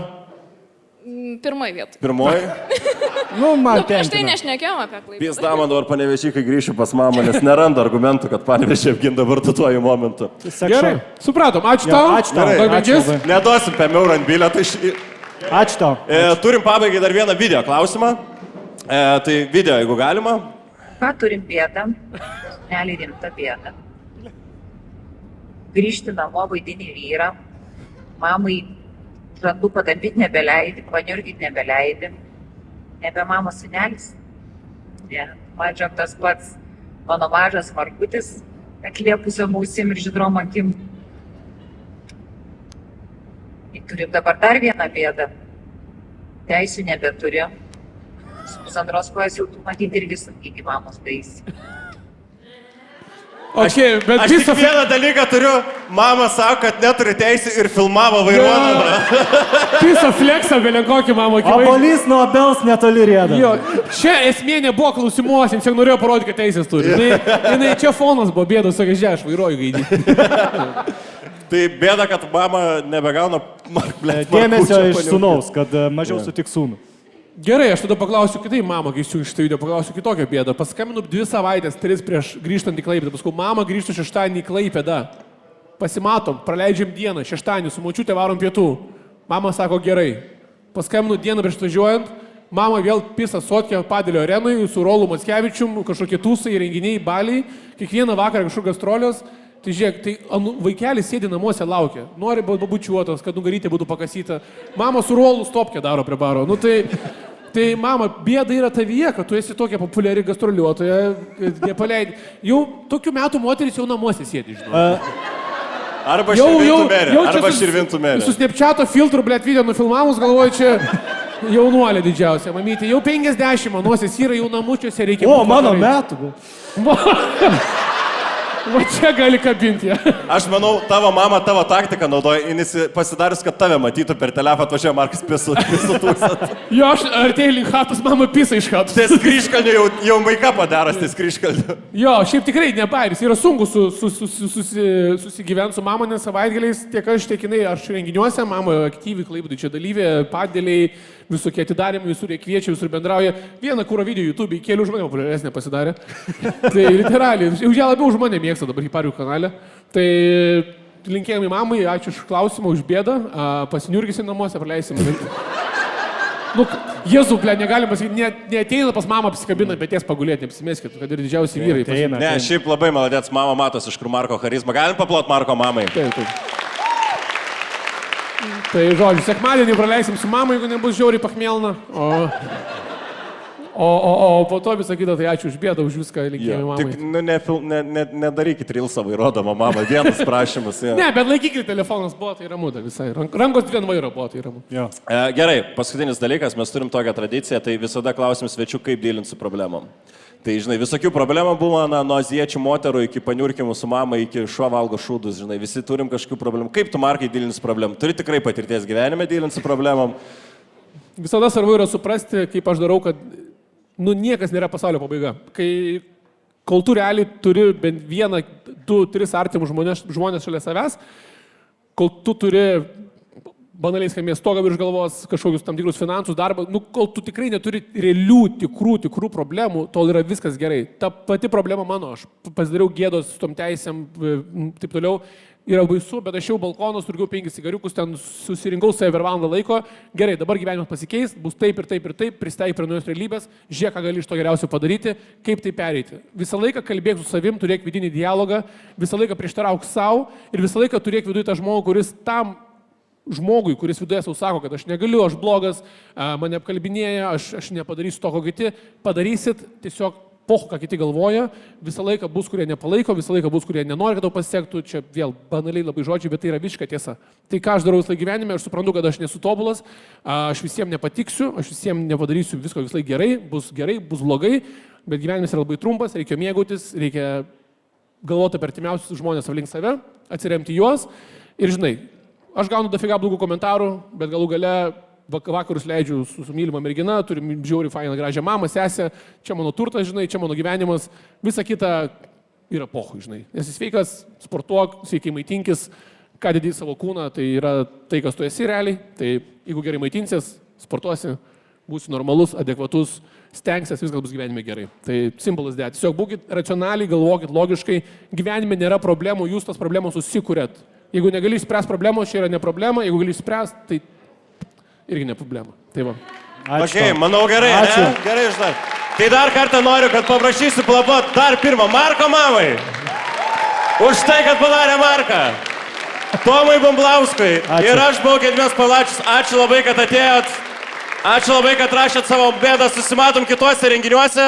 Speaker 7: Pirmoji vieta.
Speaker 1: Pirmoji?
Speaker 4: Nu, man
Speaker 7: Prieš tai
Speaker 4: tenkina.
Speaker 7: nešnekėjom apie Klaipėdą.
Speaker 1: Pizda man dabar Panevėžį, kai grįšiu pas mamą, nes neranda argumentų, kad Panevėžį apginda vartotojų momentu.
Speaker 2: Gerai, supratom, ačiū
Speaker 4: Jo,
Speaker 2: tau.
Speaker 4: ačiū tau.
Speaker 1: Gerai,
Speaker 2: Daug
Speaker 4: ačiū
Speaker 2: mintis.
Speaker 4: labai.
Speaker 1: Neduosim 5 eurų ant bilietą.
Speaker 4: Ačiū tau.
Speaker 1: Turim pabaigai dar vieną video klausimą. Tai video, jeigu galima.
Speaker 8: ką turim bėdą, nelį rimtą bėdą. Grįžti namo vaidinį vyrą, mamai žandų padampyti nebeleidi, paniurgyti nebeleidi, nebe mamos senelis. Ja, man žinok tas pats, mano mažas Markutis, atliepusiam ausim ir žydrom akim. Ir turim dabar dar vieną bėdą. Teisių nebeturi. Su pusantros kojas jau tu matyti irgi sunkiai mamos daisi.
Speaker 2: Okay, bet
Speaker 1: Aš tik vieną dalyką turiu, mama sako, kad neturi teisų ir filmavo vairuodama.
Speaker 2: Visą fleksą, vėliau kokį mamą akivaizdžiai.
Speaker 4: Obolys nuo obels netoli rieda.
Speaker 2: Jo, čia esmė nebuvo klausimuose, jis jau norėjo parodyti, kad teisės turi. Jinai čia fonas buvo bėdas, sakė, žiūrėk, aš vairuoju gaidį.
Speaker 1: Tai bėda, kad mama nebegauna
Speaker 4: Dėmesio iš sūnaus, kad mažiau sutik sūnų.
Speaker 2: Gerai, aš tada paklausiu kitai mamą, kai išsiųsiu šitą video, paklausiu kitokią bėdą. Paskambinu 2 savaitės, 3 prieš grįžtant į Klaipėdą. Paskui mama grįžtų šeštadienį į Klaipėdą. Pasimatom, praleidžiam dieną, šeštadienį, su močiute varom pietų. Mama sako gerai. Paskambinu dieną prieš važiuojant, mama vėl pisa Sotkė Padėlio arenui, su Rolu Mackevičium, kažkokie tūsai, renginiai, baliai, kiekvieną vakarą kažkur gastrolios. Tai žiūrėk, tai vaikelis sėdi namuose laukia, nori babučiuotos, kad nugarytė būtų pakasyta. Mama su Rolu stopkę daro prie baro. Nu tai mama, bėda yra tavyje, kad tu esi tokia populiari gastroliuotoja, nepaleidi. Jau tokių metų moteris jau namuose sėdi, žinau.
Speaker 1: Arba širvintų merė.
Speaker 2: Su Snapchato filtru, blėt, video nufilmavus, galvoju, čia jaunuolė didžiausia, mamytė. Jau 50 manuosis yra, jau namučiuose reikia.
Speaker 4: O, mano metų.
Speaker 2: Va čia gali kabinti.
Speaker 1: Aš manau, tavo mama tavo taktiką naudoja, jis pasidarius, kad tave matytų per telefoną, atvažiuoja Markas pisų tūksat.
Speaker 2: Jo, aš artėjau link chatos, mama pisa iš chatos.
Speaker 1: Tai skriškalnių jau maika padaras, tai skriškalnių.
Speaker 2: Jo, šiaip tikrai nebairis, yra sunku susigyventi su mama, nes savaitgaliais tiek aš, tiek jinai, aš renginiuose, mama aktyviai Klaipėdai čia dalyvė, padėliai, visokie atidarimai, visur jie kviečia, visur bendrauja. Vieną kūro video YouTube įkėlė už mane, populiaresnė pasidarė. Tai literaliai, jau ją labiau už mane mėgsta dabar Hiparių kanale. Tai linkėjimai mamai, ačiū už klausimą, už bėdą, pasiniurgysim namuose, praleisim. Nu, Jėzų, ble, negalim pasakyti, neateina pas mamą apsikabina, bet ties pagulėti, neapsimeskit, kad ir didžiausi vyrai.
Speaker 1: Ne, šiaip labai maladėts, mama matos iš kur Marko charizma. Galim paplot Marko mamai?
Speaker 2: Taip. Tai žodžiu, sekmadienį praleisim su mama, jeigu nebus žiauriai pachmelna. O po to visą kitą, tai ačiū už bėdą, už viską, linkėjimai mamai.
Speaker 1: Tik nedarykit rilsą vairuodama mama, vienas prašymas.
Speaker 2: Ne, bet laikykit telefonas buvo, tai ramu, da visai. Rankos vien vairo buvo, tai ramu.
Speaker 1: Gerai, paskutinis dalykas, mes turim tokią tradiciją, tai visada klausim svečių, kaip dylinti su problemom. Tai, žinai, visokių problemų buvo, nuo aziečių moterų iki paniurkimų su mama, iki šuo valgo šūdus, žinai, visi turim kažkokių problemų. Kaip tu, Markai, dylini su problemom? Turi tikrai patirties gyvenime dylinti su problemom?
Speaker 2: Visada svarbu yra suprasti, kaip aš darau, kad niekas nėra pasaulio pabaiga. Kol tu realiai turi bent 1, 2, 3 artimus žmonės šalia savęs, kol tu turi banaliai skambės stogą virš galvos, kažkokius tam tikrus finansus, darbą, kol tu tikrai neturi realių, tikrų problemų, tol yra viskas gerai. Ta pati problema mano, aš pasidariau gėdos su tom teisėm, taip toliau, yra baisu, bet aš jau balkonos turėjau 5 cigariukus, ten susirinkau save per valandą laiko, gerai, dabar gyvenimas pasikeis, bus taip ir taip ir taip, pristaik prie naujos realybės, žiūrėk, ką gali iš to geriausio padaryti, kaip tai pereiti. Visą laiką kalbėk su savim, turėk vidinį dialogą, visą laiką prieštarauk savo ir visą laiką turėk viduje tą žmogų, kuris tam žmogui, kuris viduje sau sako, kad aš negaliu, aš blogas, mane apkalbinėja, aš nepadarysiu to, ko kiti, padarysit, tiesiog pohu, ką kiti galvoja, visą laiką bus, kurie nepalaiko, visą laiką bus, kurie nenori, kad tau pasiektų, čia vėl banaliai labai žodžiai, bet tai yra visiška tiesa. Tai ką aš darau visą gyvenime, aš suprantu, kad aš nesu tobulas, aš visiems nepatiksiu, aš visiems nepadarysiu visko visai gerai, bus blogai, bet gyvenimas yra labai trumpas, reikia mėgautis, reikia galvoti apie artimiausius žmonės aplink save, atsiremti juos ir žinai, aš gaunu dafiga blogų komentarų, bet galų gale vakarus leidžiu su mylima mergina, turim žiauriai fainą gražią mamą, sesę, čia mano turtas, žinai, čia mano gyvenimas, visa kita yra pohui, žinai. Esi sveikas, sportuok, sveikai maitinkis, ką didį savo kūną, tai yra tai, kas tu esi realiai, tai jeigu gerai maitinsies, sportuosi, būsi normalus, adekvatus, stengsies, viskas bus gyvenime gerai. Tai simbolas dėt. Tiesiog būkit racionaliai, galvokit logiškai, gyvenime nėra problemų, jūs tas problemos susikūrėt. Jeigu negali išspręsti problemos, čia yra ne problema, jeigu gali išspręsti, tai irgi ne problema. Tai va.
Speaker 1: Ačiū. Okay, manau gerai, ačiū. Gerai, žinai. Tai dar kartą noriu, kad paprašysiu plapot dar pirmą Marko mamai. Už tai, kad padarė Marką. Tomui Bumblauskui.
Speaker 4: Ačiū.
Speaker 1: Ir aš buvau Gediminas Palačius. Ačiū labai, kad atėjot. Ačiū labai, kad rašėt savo bėdą. Susimatom kituose renginiuose.